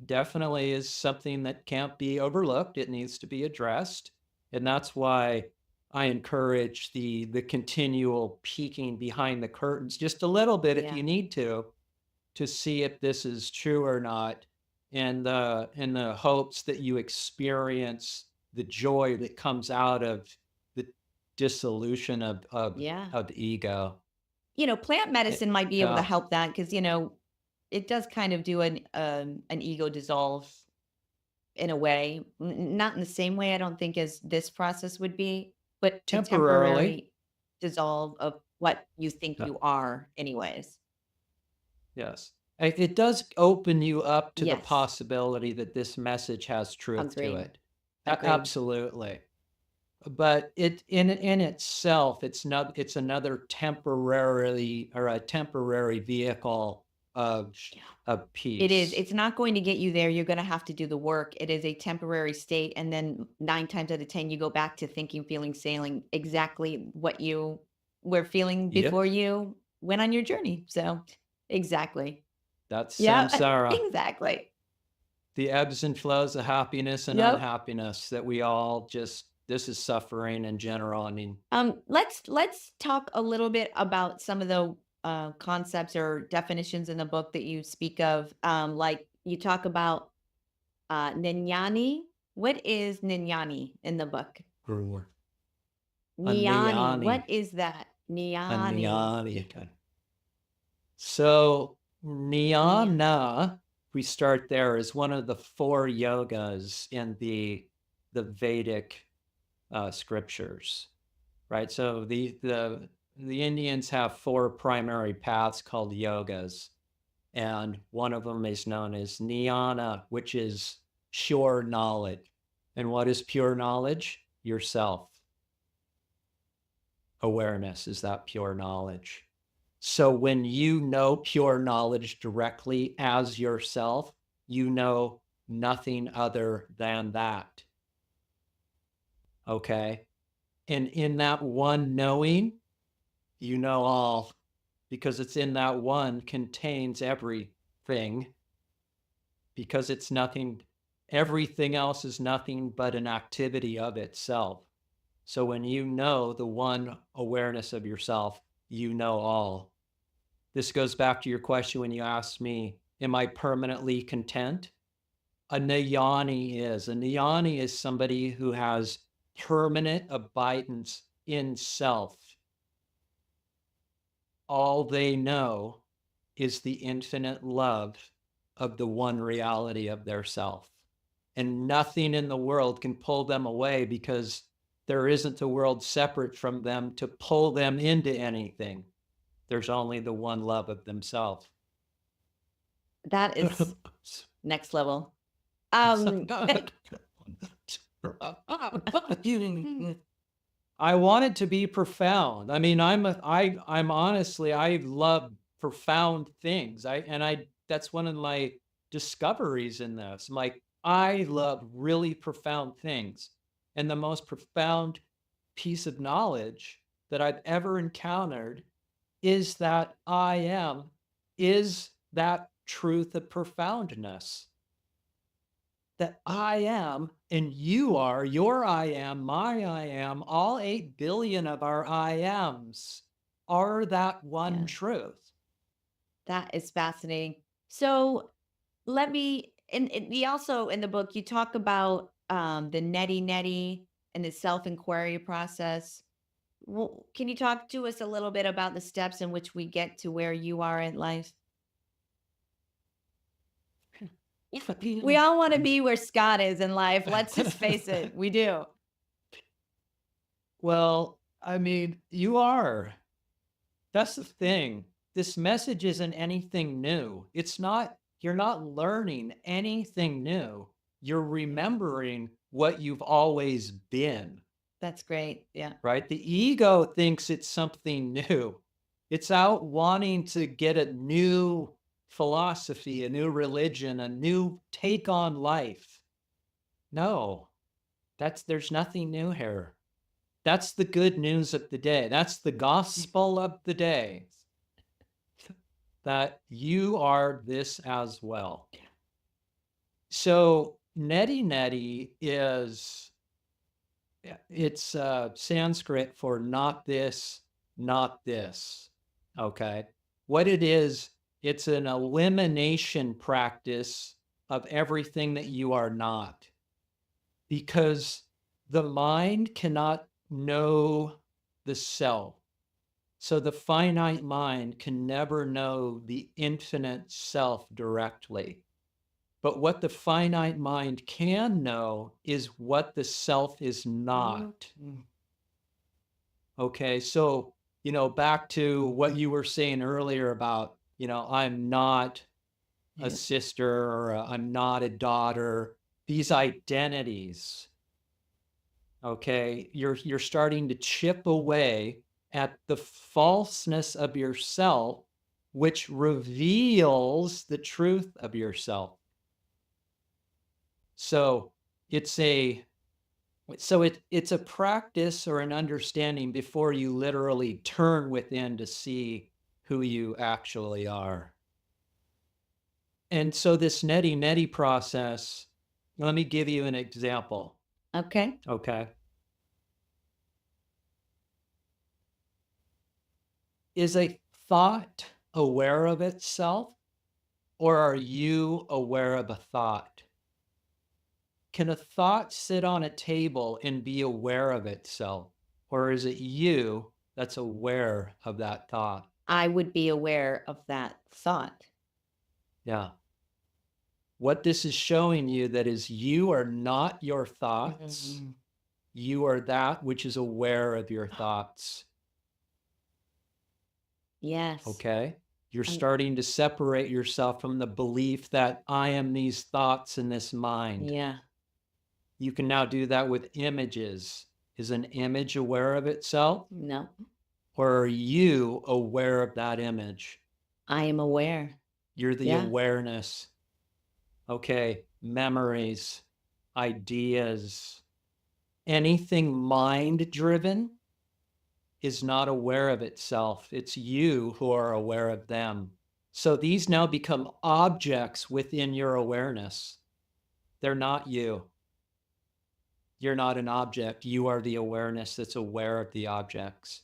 definitely is something that can't be overlooked. It needs to be addressed, and that's why I encourage the continual peeking behind the curtains just a little bit if Yeah. you need to see if this is true or not, and in the hopes that you experience the joy that comes out of the dissolution Yeah. of ego. Plant Eh, medicine might be able to yeah, help that because, it does kind of do an ego dissolve in a way, not in the same way I don't think as this process would be, but a temporarily. temporary dissolve of what you think Yeah, you are anyways. yes. It does open you up to the Yes, possibility that this message has truth to agreed, it. agreed. Absolutely. But it in itself, it's another temporarily, or a temporary vehicle of Yeah. of It is. peace. It's not going to get you there. You're gonna have to do the work. It is a temporary state, and then 9 times out of 10, you go back to thinking, feeling, sailing exactly what you were feeling Yep, before you went on your journey. So, exactly. that's Yeah, samsara, exactly. the ebbs and flows of happiness and Yep. unhappiness that we all just, this is suffering in general. I mean, Let's talk a little bit about some of the concepts or definitions in the book that you speak of. Like you talk about Ninyani. What is Ninyani in the book? Brewer. Niani. Aniyani, What is that? Niani. aniyani. Okay. So Niani. Jnana, we start there, is one of the four yogas in the Vedic scriptures, right? So the Indians have four primary paths called yogas, and one of them is known as Jnana, which is pure knowledge. And what is pure knowledge? Yourself. Awareness is that pure knowledge. So when you know pure knowledge directly as yourself, you know nothing other than that. Okay. And in that one knowing, you know all, because it's in that one contains everything, because it's nothing, everything else is nothing but an activity of itself. So when you know the one awareness of yourself, you know all. This goes back to your question when you asked me, am I permanently content? A jnani is. A jnani is somebody who has permanent abidance in self. All they know is the infinite love of the one reality of their self. And nothing in the world can pull them away, because there isn't a world separate from them to pull them into anything. There's only the one love of themselves. That is next level. I want it to be profound. I mean, I'm honestly, I love profound things. That's one of my discoveries in this. I'm like, I love really profound things. And the most profound piece of knowledge that I've ever encountered is that I am, is that truth of profoundness. That I am, and you are, your I am, my I am, all 8 billion of our I ams are that one truth. That is fascinating. So let me, and we also in the book, you talk about the neti and the self inquiry process. Well, can you talk to us a little bit about the steps in which we get to where you are in life? We all want to be where Scott is in life. Let's just face it. We do. Well, I mean, you are. That's the thing. This message isn't anything new. You're not learning anything new. You're remembering what you've always been. That's great. Yeah. Right? The ego thinks it's something new. It's out wanting to get a new philosophy, a new religion, a new take on life. No, there's nothing new here. That's the good news of the day. That's the gospel of the day. That you are this as well. So neti is, it's Sanskrit for not this, not this. Okay. What it is, it's an elimination practice of everything that you are not. Because the mind cannot know the self. So the finite mind can never know the infinite self directly. But what the finite mind can know is what the self is not. Okay, so, back to what you were saying earlier about, I'm not a sister, or I'm not a daughter. These identities, okay, you're starting to chip away at the falseness of yourself, which reveals the truth of yourself. So it's a practice or an understanding before you literally turn within to see who you actually are. And so this neti process, let me give you an example. Okay. Okay. Is a thought aware of itself, or are you aware of a thought? Can a thought sit on a table and be aware of itself, or is it you that's aware of that thought? I would be aware of that thought. Yeah. What this is showing you that is, you are not your thoughts. You are that which is aware of your thoughts. Yes. Okay. You're starting to separate yourself from the belief that I am these thoughts in this mind. Yeah. You can now do that with images. Is an image aware of itself? No. Or are you aware of that image? I am aware. You're the awareness. Okay. Memories, ideas, anything mind driven is not aware of itself. It's you who are aware of them. So these now become objects within your awareness. They're not you. You're not an object. You are the awareness that's aware of the objects.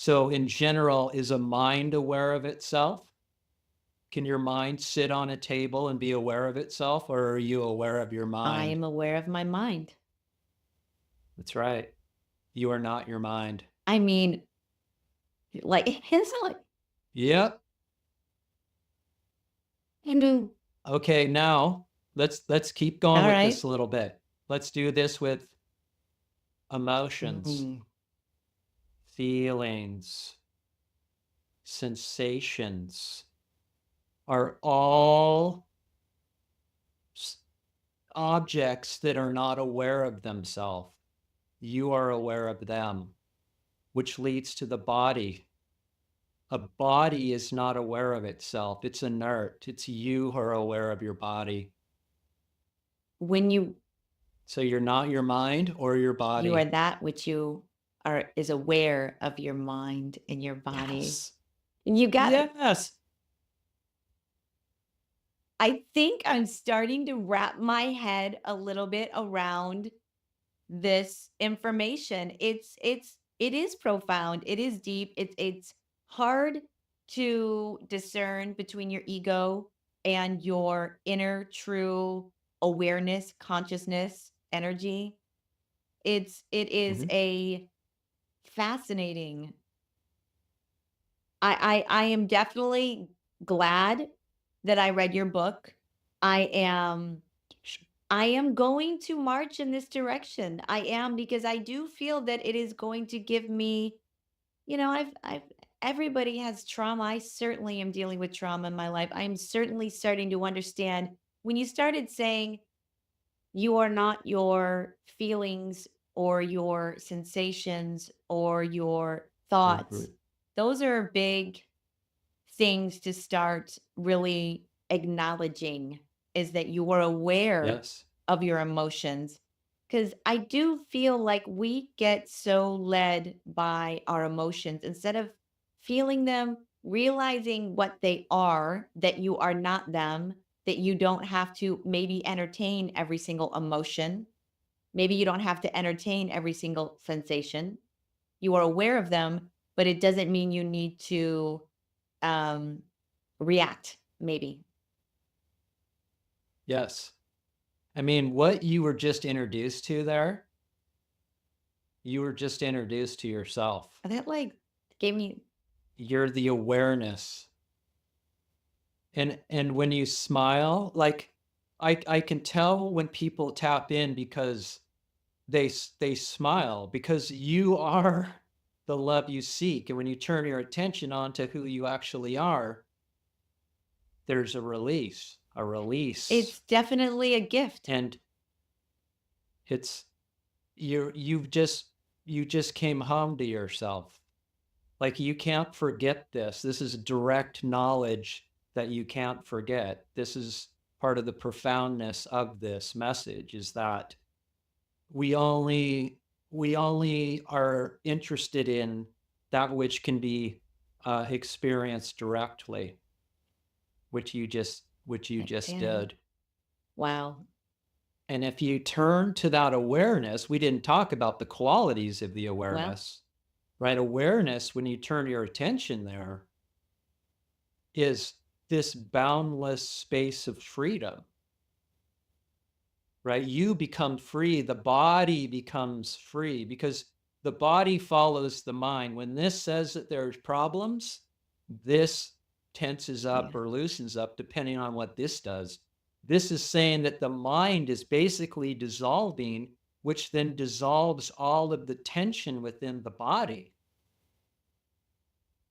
So in general, is a mind aware of itself? Can your mind sit on a table and be aware of itself, or are you aware of your I mind? am aware of my mind. That's right. You are not your mind. I mean, like, it's not like, Yep. and Okay, now let's keep going all with this right. a little bit. Let's do this with emotions, Mhm. feelings, sensations are all objects that are not aware of themselves. You are aware of them, which leads to the body. A body is not aware of itself. It's inert. It's you who are aware of your body. When So you're not your mind or your you are body. that which you are is aware of your mind and your body. Yes. And you got Yes. I think I'm starting to wrap my head a little bit around this information. It is profound. It is deep. It's hard to discern between your ego and your inner true awareness, consciousness, energy. It is Mhm. a fascinating. I am definitely glad that I read your book. I am I am going to march in this direction. I am because I do feel that it is going to give me, I've everybody has trauma. I certainly am dealing with trauma in my life. I'm certainly starting to understand when you started saying you are not your feelings or your sensations or your thoughts. Rupert. Those are big things to start really acknowledging is that you are aware Yes. of your emotions. Because I do feel like we get so led by our emotions instead of feeling them, realizing what they are, that you are not them, that you don't have to maybe entertain every single emotion. Maybe you don't have to entertain every single sensation. You are aware of them, but it doesn't mean you need to um, react, maybe. Yes. I mean, what you were just introduced to there, you were just introduced to yourself. That like gave me You're the awareness. And when you smile, like I can tell when people tap in because they smile because you are the love you seek. And when you turn your attention on to who you actually are, there's a release, a release. it's definitely a gift. And it's you just came home to yourself. Like you can't forget this. This is direct knowledge that you can't forget. This is part of the profoundness of this message is that we only we only are interested in that which can be experienced directly, which you just Yeah. did. Wow. And if you turn to that awareness, we didn't talk about the qualities of the Well, awareness, right? Awareness, when you turn your attention there, is this boundless space of freedom, right? You become free, the body becomes free because the body follows the mind. When this says that there's problems, this tenses up yeah. or loosens up depending on what this does. This is saying that the mind is basically dissolving, which then dissolves all of the tension within the body.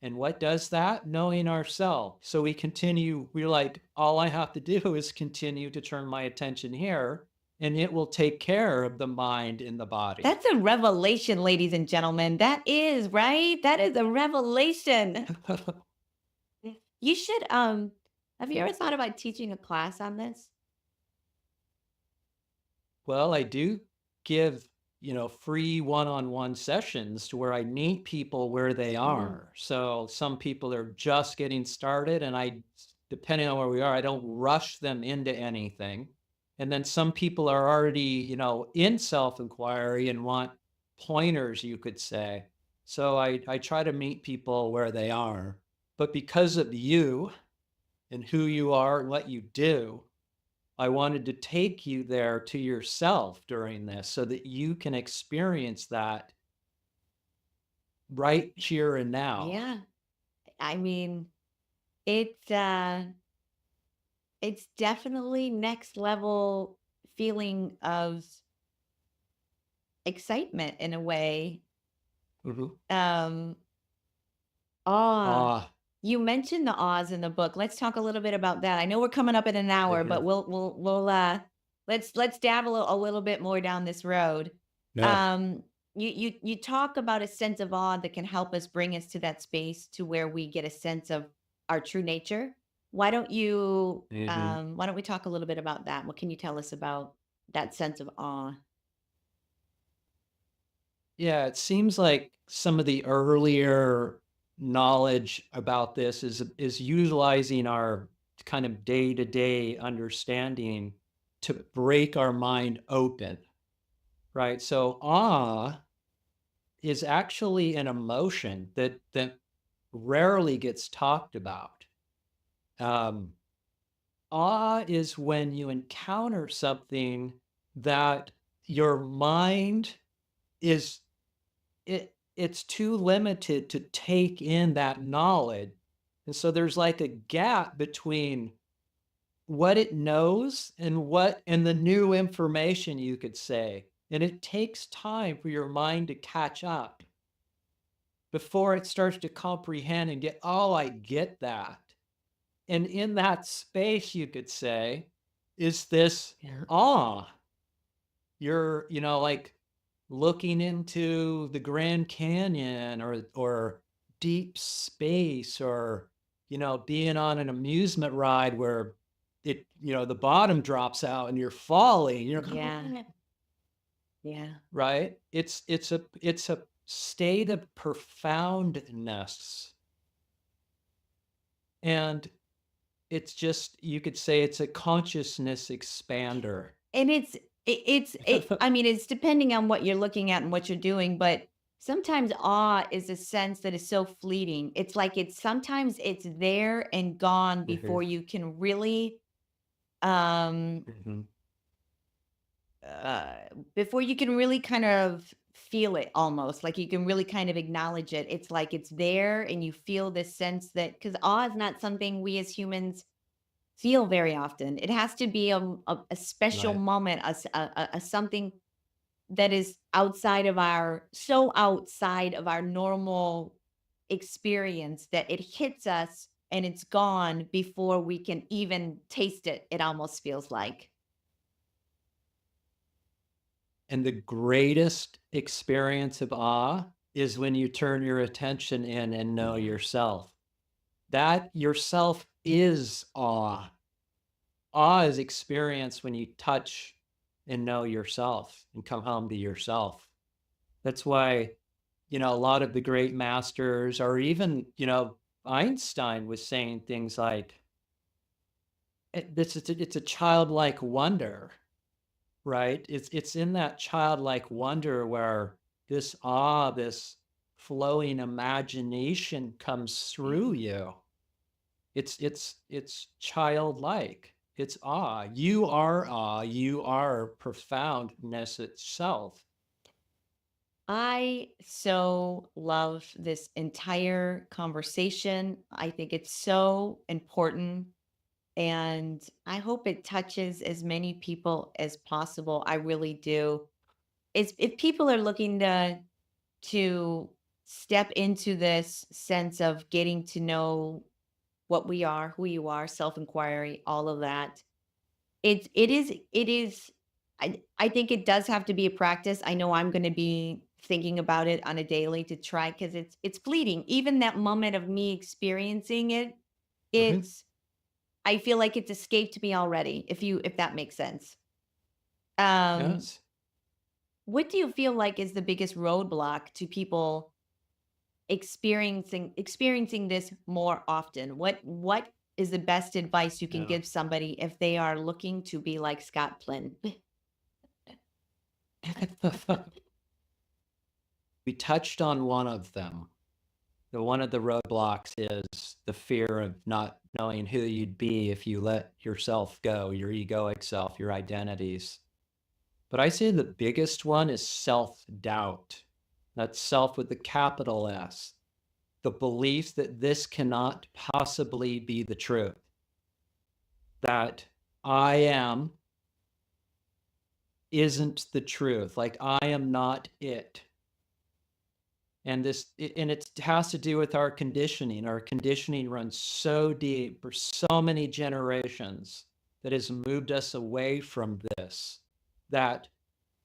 And what does that? Knowing ourselves. So we continue, we're like, all I have to do is continue to turn my attention here, and it will take care of the mind and the body. That's a revelation, ladies and gentlemen. That is, right? That is a revelation. You should have you ever thought about teaching a class on this? Well, I do give, free one-on-one sessions to where I meet people where they Mm. are. So some people are just getting started and depending on where we are, I don't rush them into anything. And then some people are already, in self-inquiry and want pointers, you could say. So I try to meet people where they are. But because of you and who you are and what you do, I wanted to take you there to yourself during this so that you can experience that right here and now. Yeah. I mean, it's it's definitely next level feeling of excitement in a way. Mhm. Um, awe. Ah, You mentioned the awes in the book. Let's talk a little bit about that. I know we're coming up in an hour, but mhm. we'll let's dabble a little bit more down this road. Yeah. Um, you talk about a sense of awe that can help us bring us to that space to where we get a sense of our true nature. Mhm. Why don't we talk a little bit about that? What can you tell us about that sense of awe? Yeah, it seems like some of the earlier knowledge about this is utilizing our kind of day-to-day understanding to break our mind open, right? So awe is actually an emotion that rarely gets talked about. Um, Awe is when you encounter something that your mind is it's too limited to take in that knowledge. And so there's like a gap between what it knows and the new information, you could say. And it takes time for your mind to catch up before it starts to comprehend and get, oh, I get that. And in that space, you could say, is this awe. Like looking into the Grand Canyon or deep space, or being on an amusement ride where the bottom drops out and you're falling, Yeah, yeah. right? It's a state of profoundness. And it's just, you could say it's a consciousness expander. And I mean, it's depending on what you're looking at and what you're doing, but sometimes awe is a sense that is so fleeting. It's like sometimes it's there and gone Mhm, before you can really um mhm. uh before you can really kind of feel it, almost like you can really kind of acknowledge it. It's like it's there and you feel this sense that, because awe is not something we as humans feel very often. It has to be a special Right. moment, a something that is outside of our so outside of our normal experience that it hits us and it's gone before we can even taste it, it almost feels like. And the greatest experience of awe is when you turn your attention in and know Yeah. yourself. That yourself is awe. Awe is experienced when you touch and know yourself and come home to yourself. That's why, a lot of the great masters, or even, Einstein was saying things like, it's a childlike wonder, right? It's in that childlike wonder where this awe, this flowing imagination comes through Yeah. you. It's childlike. It's awe. You are awe. You are profoundness itself. I so love this entire conversation. I think it's so important, and I hope it touches as many people as possible. I really do. It's, if people are looking to step into this sense of getting to know what we are, who you are, self-inquiry, all of that. It is I think it does have to be a practice. I know I'm going to be thinking about it on a daily to try, cuz it's fleeting. Even that moment of me experiencing it, Mhm. it's I feel like it's escaped me already, if that makes sense. Um Yes. what do you feel like is the biggest roadblock to people experiencing this more often? What is the best advice you can Yeah. give somebody if they are looking to be like Scott Flynn? We touched on one of them. One of the roadblocks is the fear of not knowing who you'd be if you let yourself go, your egoic self, your identities. But I say the biggest one is self-doubt. That's self with the capital S. The belief that this cannot possibly be the truth. That I am isn't the truth. Like I am not it. And it has to do with our conditioning. Our conditioning runs so deep for so many generations that has moved us away from this, that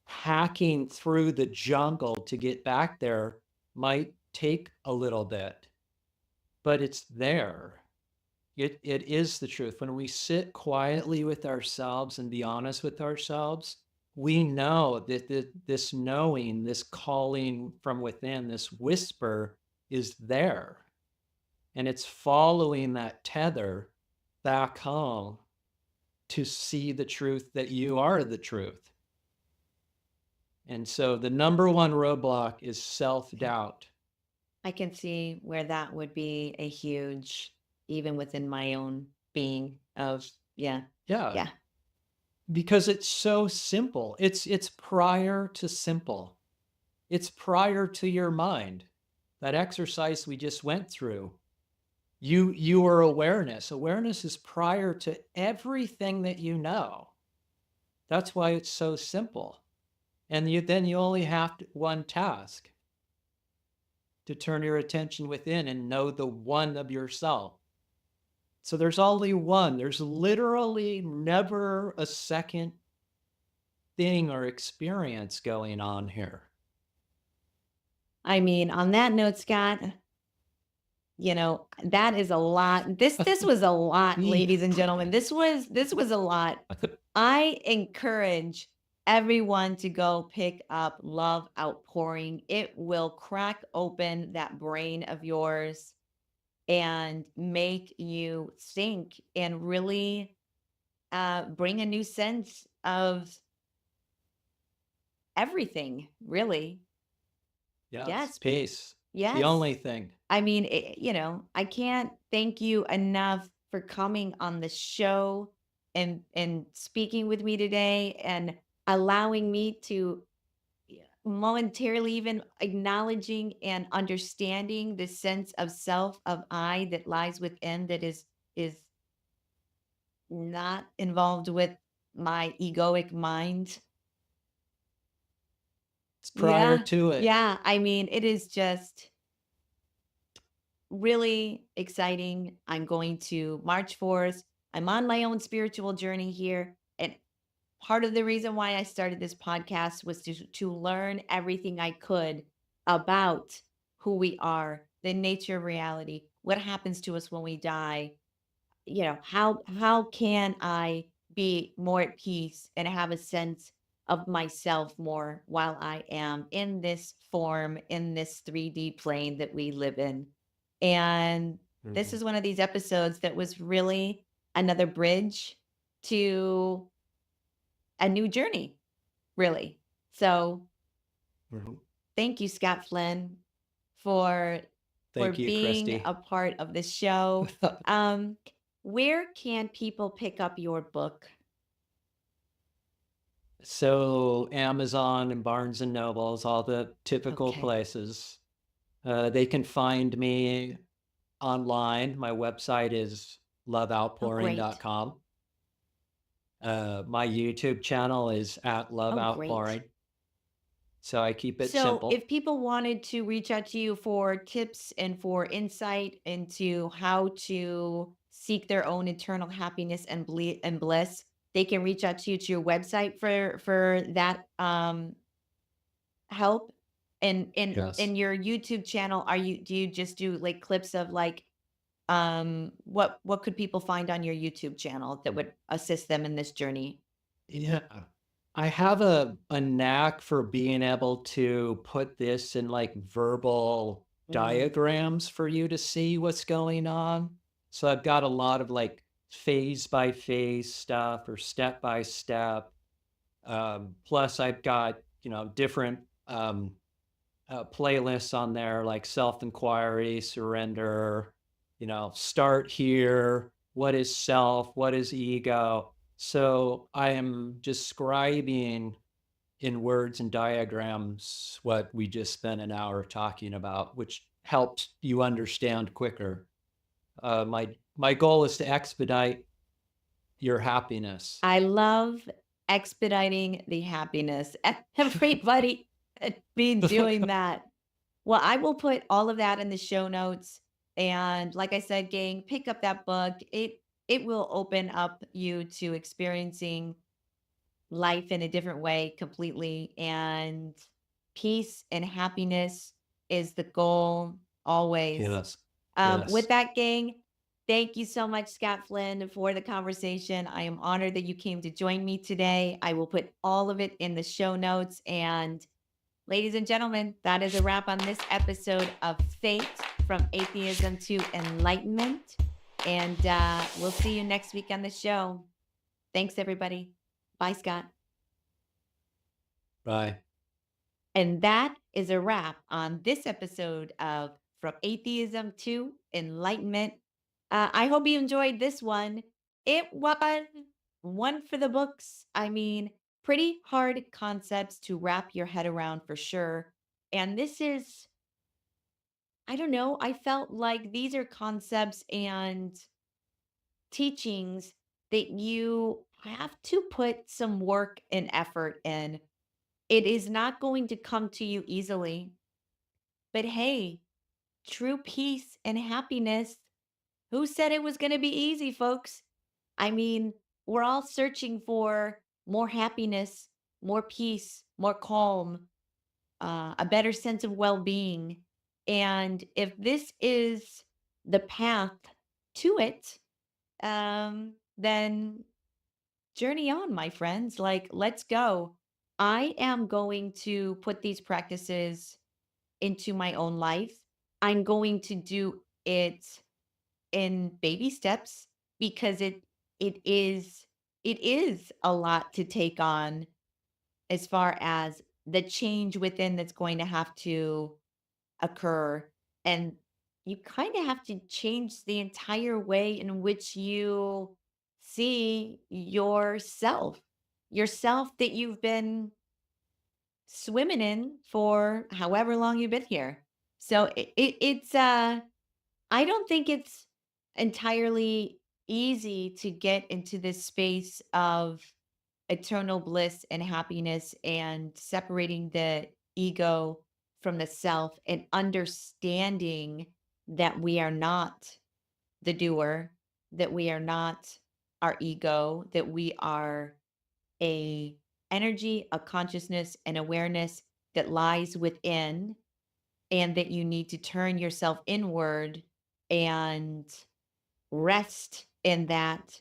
hacking through the jungle to get back there might take a little bit, but it's there. It is the truth. When we sit quietly with ourselves and be honest with ourselves, we know that this knowing, this calling from within, this whisper is there. And it's following that tether back home to see the truth that you are the truth. And so the number one roadblock is self-doubt. I can see where that would be a huge, even within my own being of, yeah. Because it's so simple. It's prior to simple. It's prior to your mind. That exercise we just went through. You are awareness. Awareness is prior to everything that you know. That's why it's so simple. And then you only have one task, to turn your attention within and know the one of yourself. So there's only one. There's literally never a second thing or experience going on here. I mean, on that note, Scott, that is a lot. This was a lot, ladies and gentlemen. This was a lot. I encourage everyone to go pick up Love Outpouring. It will crack open that brain of yours and make you think and really bring a new sense of everything, really. Yes. Peace. Yes. The only thing. I mean, I can't thank you enough for coming on the show and speaking with me today and allowing me to momentarily even acknowledging and understanding the sense of self of I that lies within, that is not involved with my egoic mind. It's prior to it. Yeah, I mean, it is just really exciting. I'm going to March 4th. I'm on my own spiritual journey here. And part of the reason why I started this podcast was to learn everything I could about who we are, the nature of reality, what happens to us when we die. How can I be more at peace and have a sense of myself more while I am in this form, in this 3D plane that we live in. And this is one of these episodes that was really another bridge to a new journey, really. So thank you, Scott Flynn, for being Christy. a part of the show. Where can people pick up your book? So Amazon and Barnes and Nobles, all the typical places. They can find me online. My website is loveoutpouring.com. My YouTube channel is at Love Outpouring. So I keep it simple. So if people wanted to reach out to you for tips and for insight into how to seek their own eternal happiness and bliss, they can reach out to you to your website for that help. And in your YouTube channel, do you just do like clips of like what could people find on your YouTube channel that would assist them in this journey? Yeah. I have a knack for being able to put this in like verbal diagrams for you to see what's going on. So I've got a lot of like phase by phase stuff or step by step. Plus I've got, different playlists on there like self-inquiry, surrender, start here, what is self, what is ego. So I am describing in words and diagrams what we just spent an hour talking about, which helps you understand quicker. My goal is to expedite your happiness. I love expediting the happiness. Everybody be doing that. Well, I will put all of that in the show notes. And like I said, gang, pick up that book. It will open up you to experiencing life in a different way completely. And peace and happiness is the goal always. Yes. With Yes. that, gang, thank you so much, Scott Flynn, for the conversation. I am honored that you came to join me today. I will put all of it in the show notes. And ladies and gentlemen, that is a wrap on this episode of Fate from Atheism to Enlightenment. And we'll see you next week on the show. Thanks, everybody. Bye, Scott. Bye. And that is a wrap on this episode of From Atheism to Enlightenment. I hope you enjoyed this one. It was one for the books. I mean, pretty hard concepts to wrap your head around for sure. And this is, I don't know, I felt like these are concepts and teachings that you have to put some work and effort in. It is not going to come to you easily. But hey, true peace and happiness, who said it was going to be easy, folks? I mean, we're all searching for more happiness, more peace, more calm, a better sense of well being. And if this is the path to it, then journey on, my friends. Like, let's go. I am going to put these practices into my own life. I'm going to do it in baby steps because it is it is a lot to take on as far as the change within that's going to have to occur, and you kind of have to change the entire way in which you see yourself that you've been swimming in for however long you've been here. So it's I don't think it's entirely easy to get into this space of eternal bliss and happiness and separating the ego from the self and understanding that we are not the doer, that we are not our ego, that we are a energy, a consciousness, an awareness that lies within, and that you need to turn yourself inward and rest in that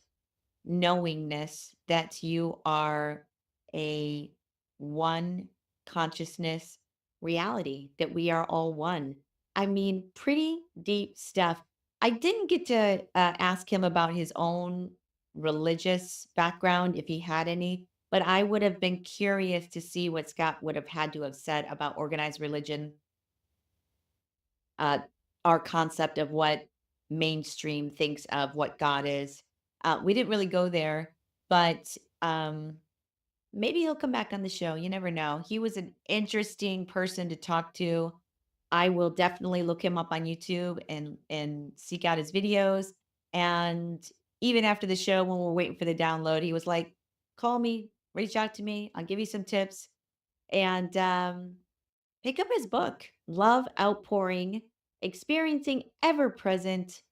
knowingness that you are a one consciousness reality, that we are all one. I mean, pretty deep stuff. I didn't get to ask him about his own religious background, if he had any, but I would have been curious to see what Scott would have had to have said about organized religion, uh, our concept of what mainstream thinks of what God is. We didn't really go there, but maybe he'll come back on the show. You never know. He was an interesting person to talk to. I will definitely look him up on YouTube and seek out his videos. And even after the show, when we're waiting for the download, he was like, "Call me, reach out to me. I'll give you some tips." And pick up his book, Love Outpouring, Experiencing Ever Present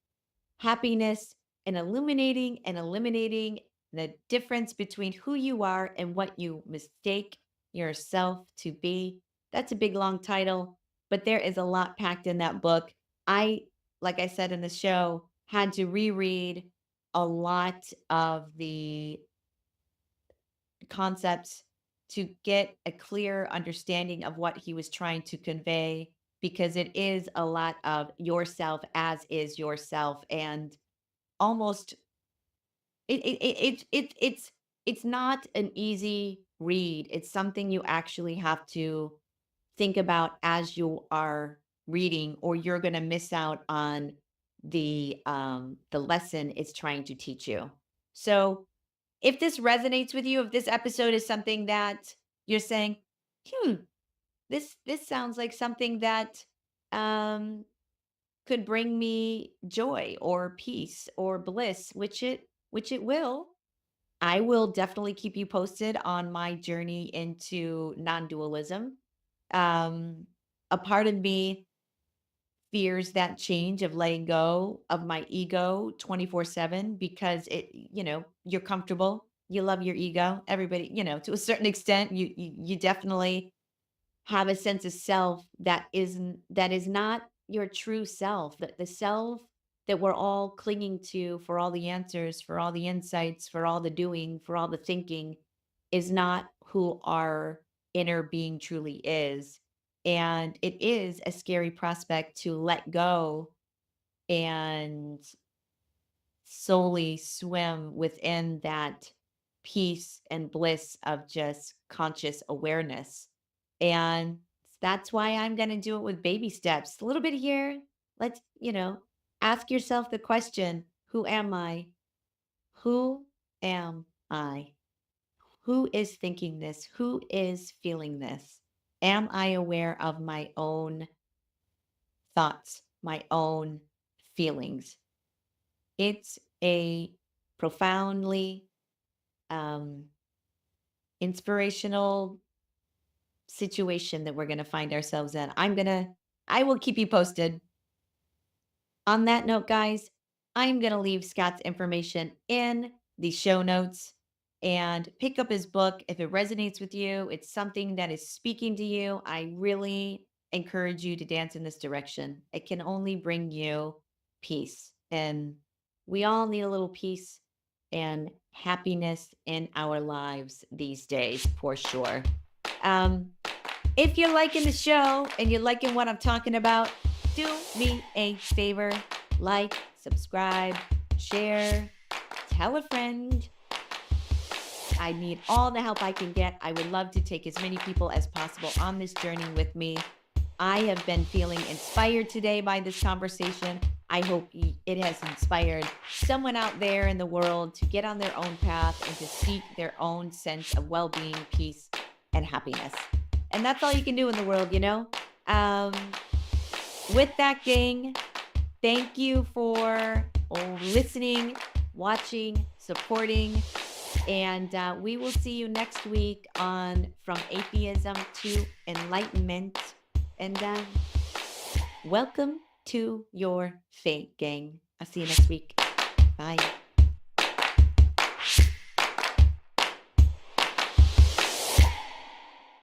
Happiness, and Illuminating and Eliminating the Difference Between Who You Are and What You Mistake Yourself to Be. That's a big, long title, but there is a lot packed in that book. I, like I said in the show, had to reread a lot of the concepts to get a clear understanding of what he was trying to convey, because it is a lot of yourself as is yourself, and almost it's not an easy read. It's something you actually have to think about as you are reading, or you're going to miss out on the lesson it's trying to teach you. So if this resonates with you, if this episode is something that you're saying, hmm, this sounds like something that um could bring me joy or peace or bliss, which it will. I will definitely keep you posted on my journey into non-dualism. Um, a part of me fears that change of letting go of my ego 24/7 because you're comfortable. You love your ego. Everybody, to a certain extent, you definitely have a sense of self that is not your true self, the self that we're all clinging to for all the answers, for all the insights, for all the doing, for all the thinking, is not who our inner being truly is. And it is a scary prospect to let go and solely swim within that peace and bliss of just conscious awareness. And that's why I'm going to do it with baby steps. A little bit here. Let's, ask yourself the question, who am I? Who am I? Who is thinking this? Who is feeling this? Am I aware of my own thoughts, my own feelings? It's a profoundly um, inspirational situation that we're going to find ourselves in. I will keep you posted. On that note, guys, I'm going to leave Scott's information in the show notes and pick up his book if it resonates with you. It's something that is speaking to you. I really encourage you to dance in this direction. It can only bring you peace. And we all need a little peace and happiness in our lives these days, for sure. Um, if you're liking the show and you're liking what I'm talking about, do me a favor, like, subscribe, share, tell a friend. I need all the help I can get. I would love to take as many people as possible on this journey with me. I have been feeling inspired today by this conversation. I hope it has inspired someone out there in the world to get on their own path and to seek their own sense of well-being, peace, and happiness. And that's all you can do in the world, Um, with that, gang, thank you for listening, watching, supporting, and we will see you next week on From Atheism to Enlightenment. And welcome to your fate, gang. I'll see you next week. Bye.